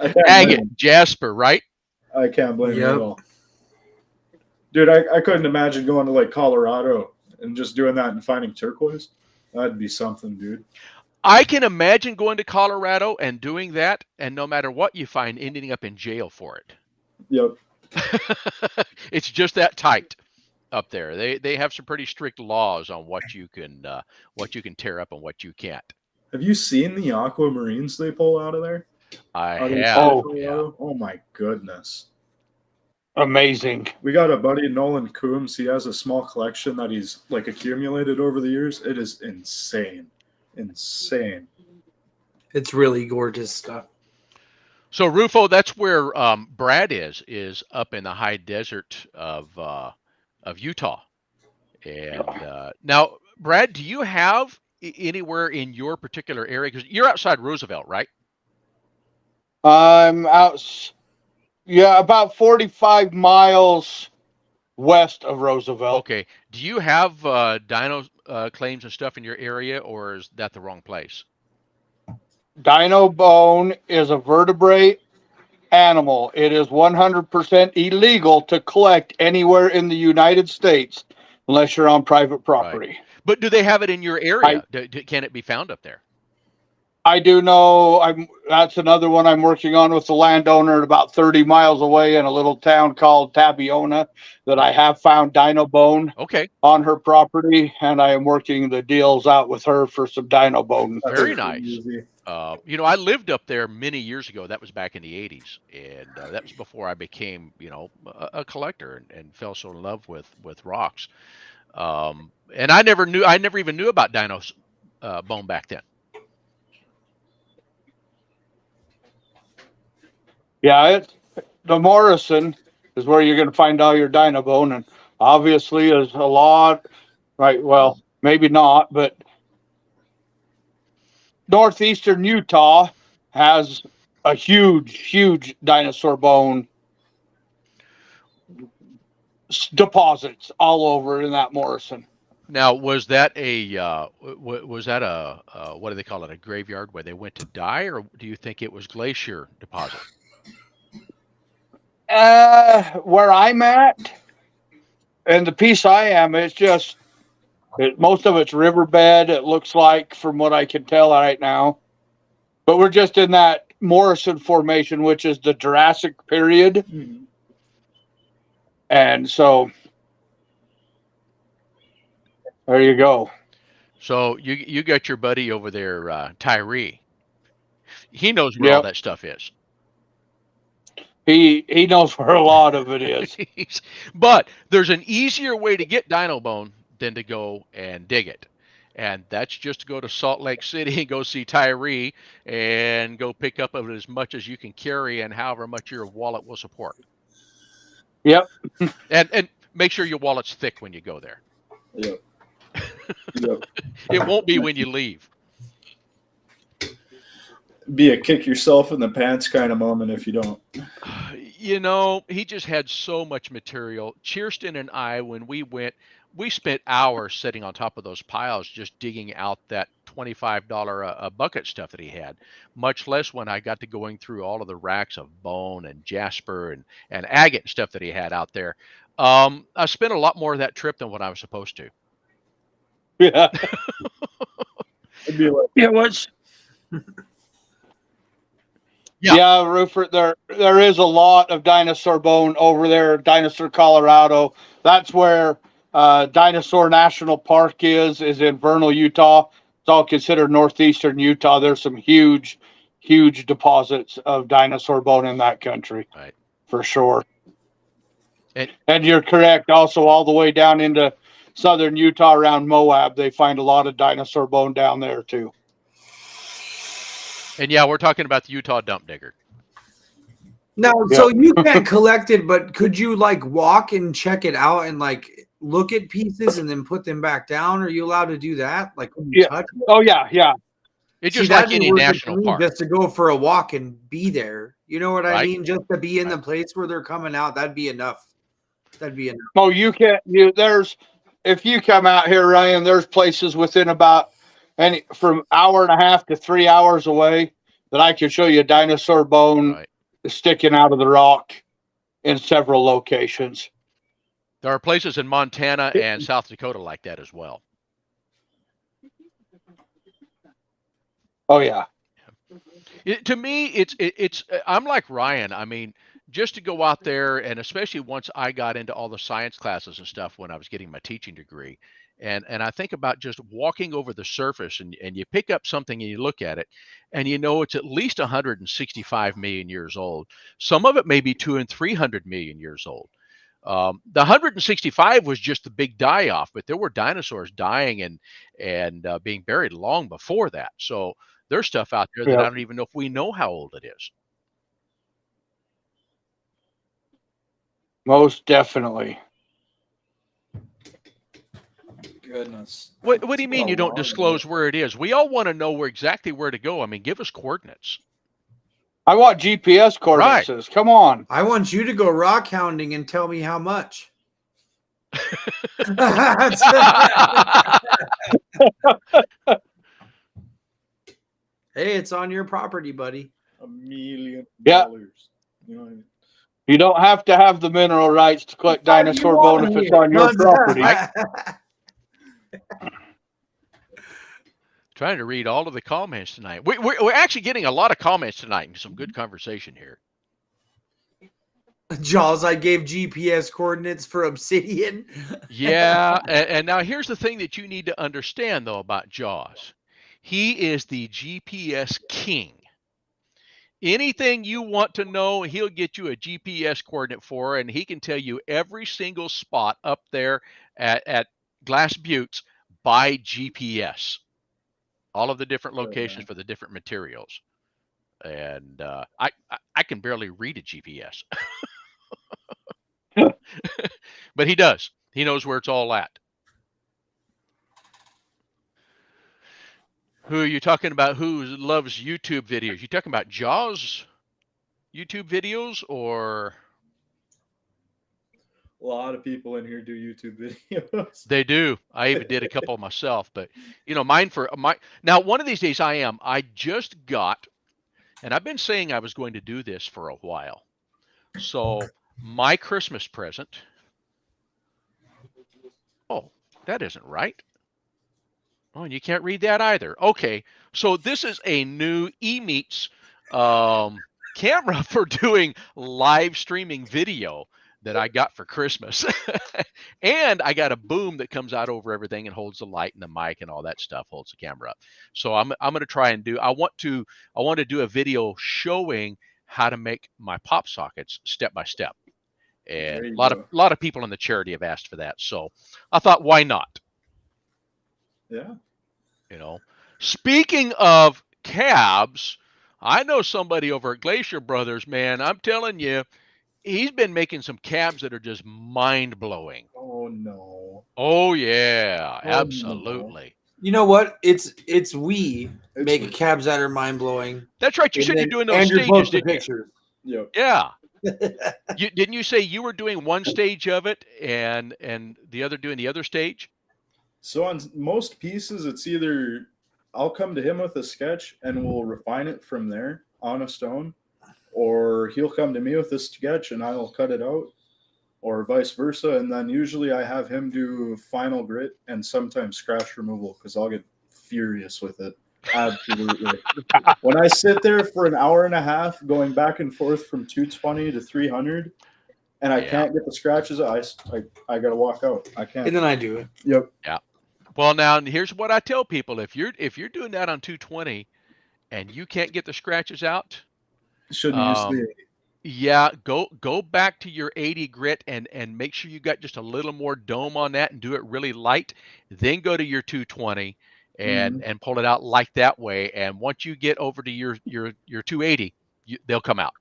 blame agate, him. jasper, right? I can't blame him Yep. at all. Dude, I couldn't imagine going to like Colorado and just doing that and finding turquoise. That'd be something, dude. I can imagine going to Colorado and doing that, and no matter what you find, ending up in jail for it. Yep. It's just that tight up there. They have some pretty strict laws on what you can tear up and what you can't. Have you seen the aquamarines they pull out of there? I Out of the have. state of Oh. Colorado? Oh my goodness. Amazing. We got a buddy, Nolan Coombs. He has a small collection that he's like accumulated over the years. It is insane. Insane. It's really gorgeous stuff. So Rufo, that's where Brad is up in the high desert of Utah. And now, Brad, do you have anywhere in your particular area? Because you're outside Roosevelt, right? I'm out, about 45 miles west of Roosevelt. Okay. Do you have dino claims and stuff in your area, or is that the wrong place? Dino bone is a vertebrate animal. It is 100% illegal to collect anywhere in the United States unless you're on private property. But do they have it in your area? Can it be found up there? I do know that's another one I'm working on with the landowner about 30 miles away in a little town called Tabiona that I have found dino bone Okay. on her property, and I am working the deals out with her for some dino bone. Very That's nice. easy. I lived up there many years ago. That was back in the 80s. And that was before I became, a collector and fell so in love with rocks. And I never even knew about dino bone back then. Yeah, the Morrison is where you're going to find all your dino bone, and obviously there's a lot, right? Well, maybe not, but northeastern Utah has a huge dinosaur bone deposits all over in that Morrison. Now, was that a what do they call it? A graveyard where they went to die, or do you think it was Glacier deposit? Where I'm at, and the piece I am, it's just most of it's riverbed. It looks like, from what I can tell right now, but we're just in that Morrison formation, which is the Jurassic period, Mhm. and so there you go. So you got your buddy over there, Tyree. He knows where all Yep. that stuff is. He knows where a lot of it is. But there's an easier way to get dino bone than to go and dig it. And that's just to go to Salt Lake City and go see Tyree and go pick up of it as much as you can carry and however much your wallet will support. Yep. And make sure your wallet's thick when you go there. Yep. Yep. It won't be when you leave. Be a kick yourself in the pants kind of moment if you don't. He just had so much material. Cheerston and I, when we went, we spent hours sitting on top of those piles just digging out that $25 a bucket stuff that he had, much less when I got to going through all of the racks of bone and jasper and agate stuff that he had out there. I spent a lot more of that trip than what I was supposed to. Yeah. It'd be like, Yeah. What's Yeah. Yeah, Rupert, there is a lot of dinosaur bone over there, Dinosaur, Colorado. That's where Dinosaur National Park is in Vernal, Utah. It's all considered northeastern Utah. There's some huge deposits of dinosaur bone in that country. Right. For sure. And you're correct. Also, all the way down into southern Utah around Moab, they find a lot of dinosaur bone down there too. And yeah, we're talking about the Utah dump digger. Now, Yep. so you can't collect it, but could you like walk and check it out and like look at pieces and then put them back down? Are you allowed to do that? Like when you Yeah. touch it? Oh yeah. It's See, just that'd like be any worth it to national me park. just to go for a walk and be there. You know what I Right. mean? Just to be in the Right. place where they're coming out, that'd be enough. That'd be enough. Oh, you can't. If you come out here, Ryan, there's places within about from hour and a half to 3 hours away that I can show you a dinosaur bone Right. sticking out of the rock in several locations. There are places in Montana and South Dakota like that as well. Oh yeah. To me, it's I'm like Ryan. I mean, just to go out there, and especially once I got into all the science classes and stuff when I was getting my teaching degree, and I think about just walking over the surface and you pick up something and you look at it, and you know it's at least 165 million years old. Some of it may be 200 and 300 million years old. The 165 was just the big die-off, but there were dinosaurs dying and being buried long before that. So there's stuff out there that I don't even know if we know how old it is. Most definitely. Goodness. What do you mean you don't Wow. disclose where it is? We all want to know exactly where to go. I mean, give us coordinates. I want GPS coordinates. Come on. I want you to go rock hounding and tell me how much. Hey, it's on your property, buddy. $1 million. Yeah. You know what I mean? You don't have to have the mineral rights to collect dinosaur bone if it's on your property. Trying to read all of the comments tonight. We're actually getting a lot of comments tonight and some good conversation here. Jaws, I gave GPS coordinates for obsidian. Yeah, and now here's the thing that you need to understand, though, about Jaws. He is the GPS king. Anything you want to know, he'll get you a GPS coordinate for, and he can tell you every single spot up there at Glass Buttes by GPS. All of the different locations for the different materials. And I can barely read a GPS. But he does. He knows where it's all at. Who are you talking about? Who loves YouTube videos? You talking about Jaws YouTube videos or? A lot of people in here do YouTube videos. They do. I even did a couple myself, but you know, now one of these days I just got, and I've been saying I was going to do this for a while. So my Christmas present. Oh, that isn't right. Oh, and you can't read that either. Okay, so this is a new eMeets camera for doing live streaming video that I got for Christmas. And I got a boom that comes out over everything and holds the light and the mic and all that stuff, holds the camera up. So I'm going to try and I want to do a video showing how to make my pop sockets step by step. And a lot of people in the charity have asked for that. So I thought, why not? Yeah. You know, speaking of cabs, I know somebody over at Glacier Brothers, man. I'm telling you, he's been making some cabs that are just mind-blowing. Oh no. Oh yeah, absolutely. You know what? It's make cabs that are mind blowing. That's right. You said you're doing those Andrew stages, posted didn't you? pictures. Yep. Yeah. Didn't you say you were doing one stage of it and the other doing the other stage? So on most pieces, it's either I'll come to him with a sketch and we'll refine it from there on a stone, or he'll come to me with a sketch and I'll cut it out, or vice versa. And then usually I have him do final grit and sometimes scratch removal because I'll get furious with it. Absolutely. When I sit there for an hour and a half going back and forth from 220 to 300 and I can't get the scratches, I got to walk out. I can't. And then I do it. Yep. Yeah. Well, now here's what I tell people: if you're doing that on 220 and you can't get the scratches out, Shouldn't use the Yeah, go back to your 80 grit and make sure you got just a little more dome on that and do it really light. Then go to your 220 and pull it out like that way. And once you get over to your 280, they'll come out.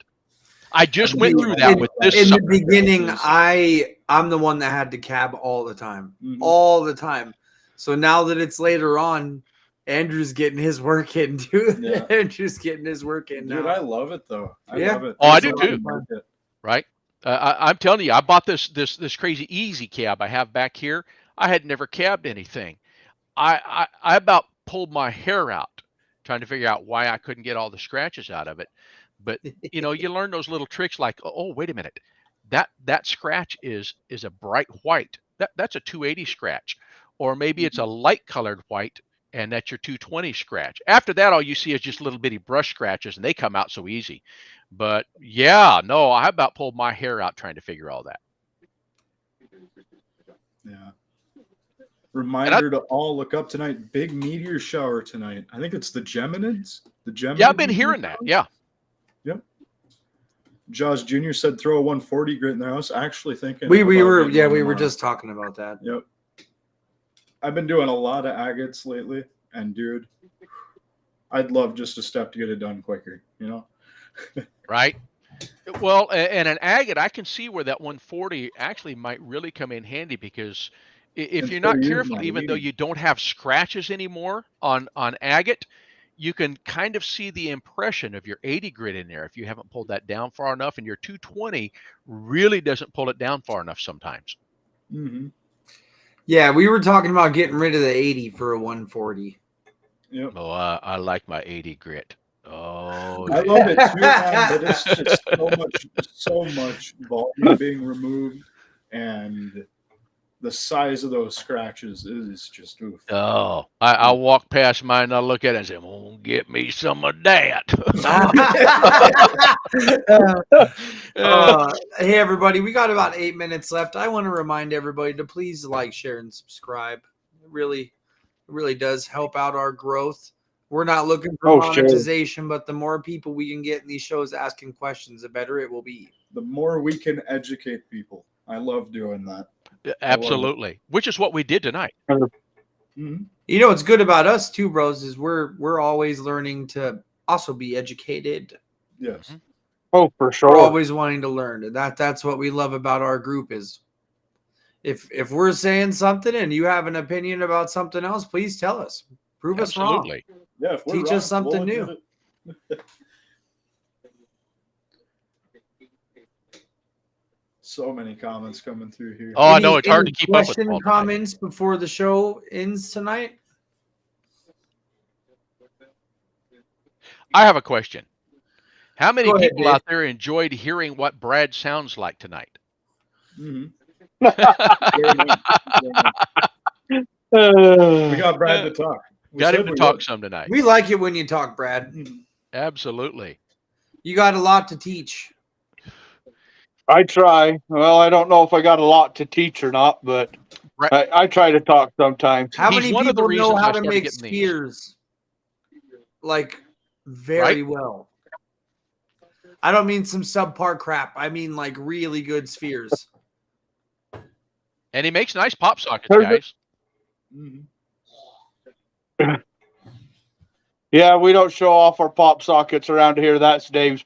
I just went through that with this. In sucker. the beginning, I'm the one that had to cab all the time, all the time. So now that it's later on, Andrew's getting his work in, dude. Yeah. Andrew's getting his work in now. Dude, I love it though. I Yeah. love it. Oh, I There's do a lot too. of it. Right? I'm telling you, I bought this crazy easy cab I have back here. I had never cabbed anything. I about pulled my hair out trying to figure out why I couldn't get all the scratches out of it. But you learn those little tricks like, oh, wait a minute, that scratch is a bright white. That's a 280 scratch, or maybe it's a light colored white, and that's your 220 scratch. After that, all you see is just little bitty brush scratches, and they come out so easy. But yeah, no, I about pulled my hair out trying to figure all that. Yeah. Reminder to all look up tonight. Big meteor shower tonight. I think it's the Geminids. Yeah, I've been hearing that. Yeah. Yep. Josh Jr. said throw a 140 grit in there. I was actually thinking We about were getting one we were tomorrow. just talking about that. Yep. I've been doing a lot of agates lately, and dude, I'd love just a step to get it done quicker, Right. Well, and an agate, I can see where that 140 actually might really come in handy, because if you're not careful, even though you don't have scratches anymore on agate, you can kind of see the impression of your 80 grit in there if you haven't pulled that down far enough, and your 220 really doesn't pull it down far enough sometimes. Mm-hmm. Yeah, we were talking about getting rid of the 80 for a 140. Yep. Oh, I like my 80 grit. Oh, I love it too, man, but it's just so much volume being removed, and the size of those scratches is just oof. Oh, I'll walk past mine and I'll look at it and say, "Oh, get me some of that." Hey, everybody, we got about 8 minutes left. I want to remind everybody to please like, share, and subscribe. It really does help out our growth. We're not looking for monetization, but the more people we can get in these shows asking questions, the better it will be. The more we can educate people. I love doing that. Absolutely, which is what we did tonight. Mm-hmm. You know what's good about us too, bros, is we're always learning to also be educated. Yes. Oh, for sure. We're always wanting to learn. And that's what we love about our group is if we're saying something and you have an opinion about something else, please tell us. Prove us wrong. Absolutely. Yeah, if we're Teach wrong, us something we'll new. admit it. So many comments coming through here. Oh, I know it's hard to keep up with Question them all and the time. comments before the show ends tonight. I have a question. How many Go ahead, people Dave. out there enjoyed hearing what Brad sounds like tonight? Mm-hmm. Uh, We got Brad to talk. We Got said him to we talk would. some tonight. We like it when you talk, Brad. Absolutely. You got a lot to teach. I try. Well, I don't know if I got a lot to teach or not, but Right. I try to talk sometimes. How He's many one of the people know reasons how I to started make getting these. spheres like very well? I don't mean some subpar crap. I mean like really good spheres. And he makes nice pop sockets, There's a- guys. Mhm. Yeah, we don't show off our pop sockets around here. That's Dave's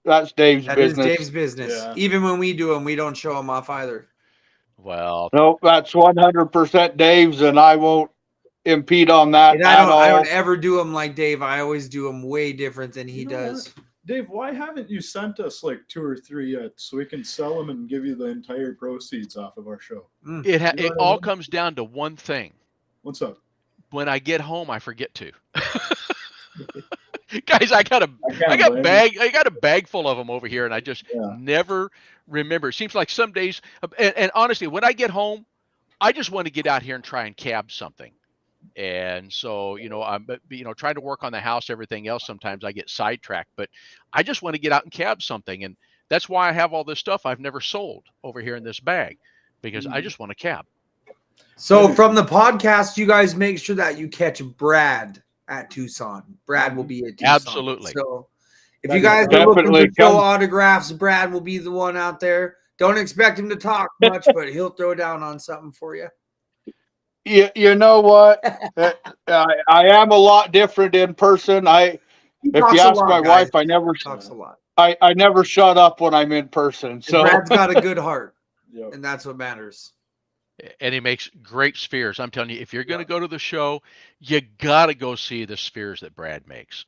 That's Dave's That is business. Dave's business. Yeah. Even when we do them, we don't show them off either. Well, Nope, that's 100% Dave's, and I won't impede on that And at I all. don't ever do them like Dave. I always do them way different than he You know does. Dave, why haven't you sent us like 2 or 3 yet so we can sell them and give you the entire proceeds off of our show? it You know it what I all mean? comes down to one thing. What's up? When I get home, I forget to. Guys, I got can't blame I got a bag full of them over here, and I just Yeah. never remember. It seems like some days, and honestly, when I get home, I just want to get out here and try and cab something. And so, I'm trying to work on the house, everything else. Sometimes I get sidetracked, but I just want to get out and cab something, and that's why I have all this stuff I've never sold over here in this bag, because I just want to cab. So from the podcast, you guys make sure that you catch Brad at Tucson. Brad will be at Tucson. Absolutely. So If you guys are looking Definitely to show come. autographs, Brad will be the one out there. Don't expect him to talk much, but he'll throw down on something for you. You know what? I am a lot different in person. He If talks you a ask lot, my guys. wife, I never Talks a lot. I never shut up when I'm in person. And So Brad's got a good heart, Yep. and that's what matters. And he makes great spheres. I'm telling you, if you're going to go to the show, you got to go see the spheres that Brad makes.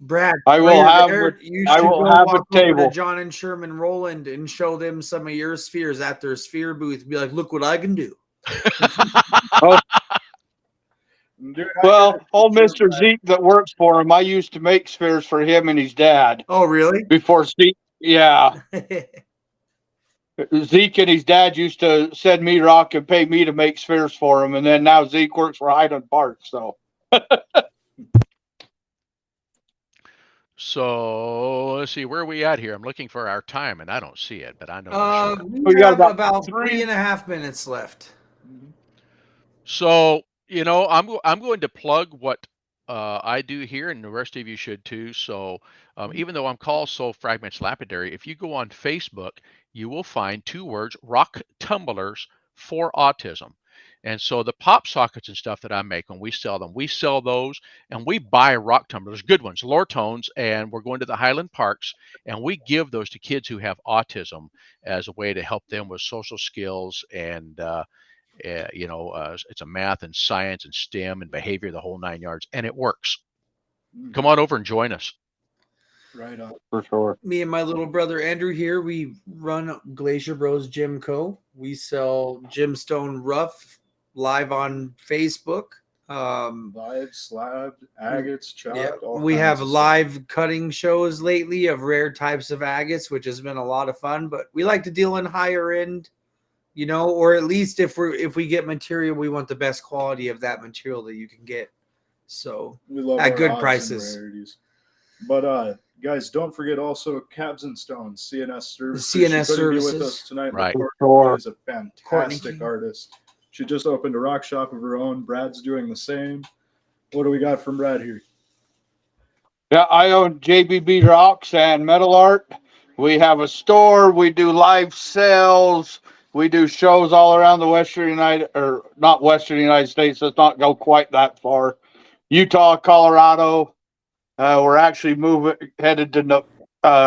Brad, I while will you're have there, a- you I should will go have a walk over to table. John and Sherman Rowland and show them some of your spheres at their sphere booth. Be like, look what I can do. Dude, well, old Mr. Zeke that works for him, I used to make spheres for him and his dad Oh, really? before Zeke. Yeah. Zeke and his dad used to send me rock and pay me to make spheres for him, and then now Zeke works for Highland Park. So So let's see, where are we at here? I'm looking for our time, and I don't see it, but I know. we're short. We got have about three- 3.5 minutes left. So I'm going to plug what I do here, and the rest of you should too. So even though I'm called So Fragments Lapidary, if you go on Facebook, you will find 2 words: rock tumblers for autism. And so the pop sockets and stuff that I make, when we sell them, we sell those, and we buy rock tumblers, good ones, lower tones, and we're going to the Highland Parks, and we give those to kids who have autism as a way to help them with social skills and it's a math and science and STEM and behavior, the whole 9 yards, and it works. Come on over and join us. Right on. for sure. Me and my little brother Andrew here, we run Glacier Bros Gym Co. We sell gemstone rough live on Facebook. Live, slabbed, agates, chopped. Yeah, all we kinds have of live cutting shows lately of rare types of agates, which has been a lot of fun. But we like to deal in higher end, or at least if we get material, we want the best quality of that material that you can get. So We love at our good odds and prices. rarities. But guys, don't forget also Cabs and Stones, CNS services. CNS She couldn't be with services. us tonight. Right. But For Courtney sure. is a Courtney fantastic King. artist. She just opened a rock shop of her own. Brad's doing the same. What do we got from Brad here? Yeah, I own JBB Rocks and Metal Art. We have a store. We do live sales. We do shows all around the not Western United States. Let's not go quite that far. Utah, Colorado. We're actually headed to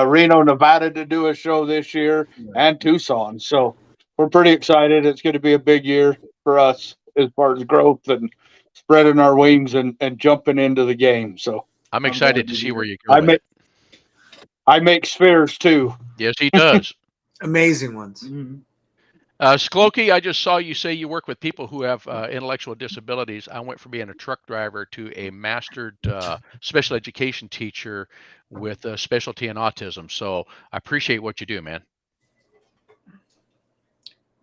Reno, Nevada to do a show this year, and Tucson. So we're pretty excited. It's going to be a big year for us as far as growth and spreading our wings and jumping into the game. So I'm glad excited to to see hear where it. you go with it. I make spheres too. Yes, he does. Amazing ones. Sklokie, I just saw you say you work with people who have intellectual disabilities. I went from being a truck driver to a mastered special education teacher with a specialty in autism. So I appreciate what you do, man.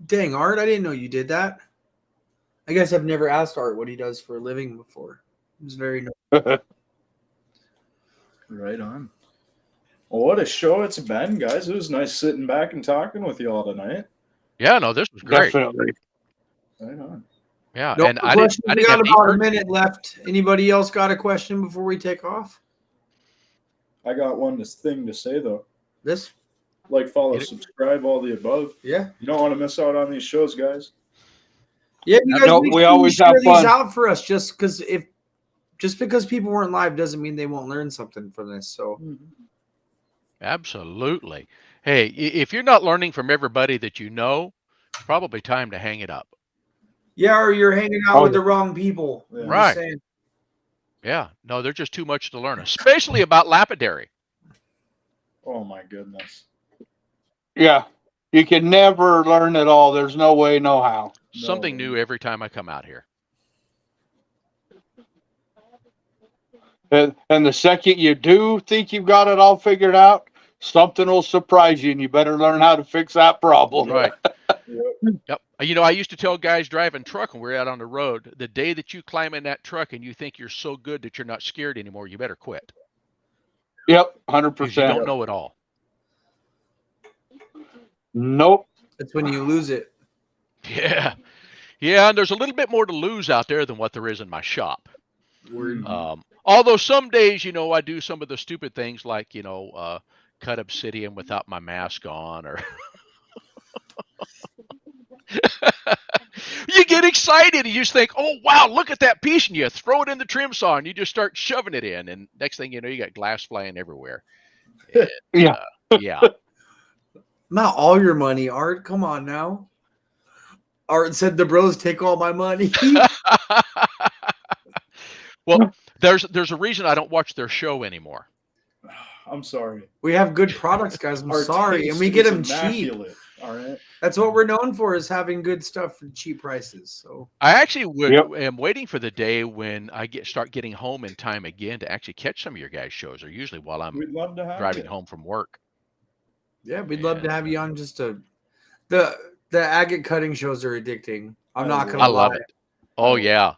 Dang, Art, I didn't know you did that. I guess I've never asked Art what he does for a living before. It was very Right on. Well, what a show it's been, guys. It was nice sitting back and talking with you all tonight. Yeah, no, this was great. Definitely. Right on. Yeah, No and I questions. didn't We got have about a any- minute left. Anybody else got a question before we take off? I got one thing to say, though. This? Like, follow, Get it? subscribe, all the above. Yeah. You don't want to miss out on these shows, guys. Yeah, you guys No, make we sure you always share have these fun. out for us just because people weren't live doesn't mean they won't learn something from this. So Absolutely. Hey, if you're not learning from everybody that you know, it's probably time to hang it up. yeah, or you're hanging out with the wrong people. Yeah. I'm just Right. saying. Yeah, no, there's just too much to learn, especially about lapidary. Oh, my goodness. Yeah. You can never learn it all. There's no way, no how. Something No. new every time I come out here. And the second you do think you've got it all figured out, something will surprise you, and you better learn how to fix that problem. Right. Yep. Yep. I used to tell guys driving truck when we're out on the road, the day that you climb in that truck and you think you're so good that you're not scared anymore, you better quit. Yep, Because you 100%. don't know it all. Nope. That's when you lose it. Yeah. Yeah, and there's a little bit more to lose out there than what there is in my shop. Word. Although some days, I do some of the stupid things like, cut obsidian without my mask on, or you get excited and you just think, oh, wow, look at that piece, and you throw it in the trim saw and you just start shoving it in. And next thing you know, you got glass flying everywhere. And, Yeah. Yeah. Not all your money, Art. Come on now. Art said the bros take all my money. Well, there's a reason I don't watch their show anymore. I'm sorry. We have good products, guys. I'm Our sorry. taste And we get is them cheap. immaculate, all right. That's what we're known for, is having good stuff for cheap prices. So I actually Yep. am waiting for the day when I start getting home in time again to actually catch some of your guys' shows, or usually while I'm We'd love to have driving you. home from work. yeah, we'd love to have you on. The agate cutting shows are addicting. I'm not gonna I lie. love it. Oh yeah.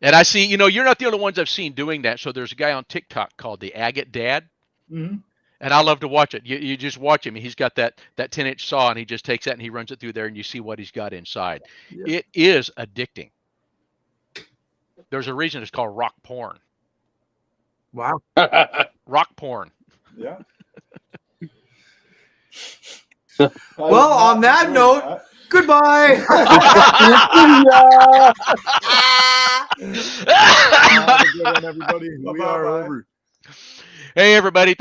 And I see, you're not the only ones I've seen doing that. So there's a guy on TikTok called the Agate Dad. Mm-hmm. And I love to watch it. You just watch him. He's got that 10-inch saw, and he just takes that and he runs it through there, and you see what he's got inside. Yeah. It is addicting. There's a reason it's called rock porn. Wow. Rock porn. Yeah. Well, on that note, goodbye. Have a good one, everybody. We are Bye-bye. over. Hey, everybody.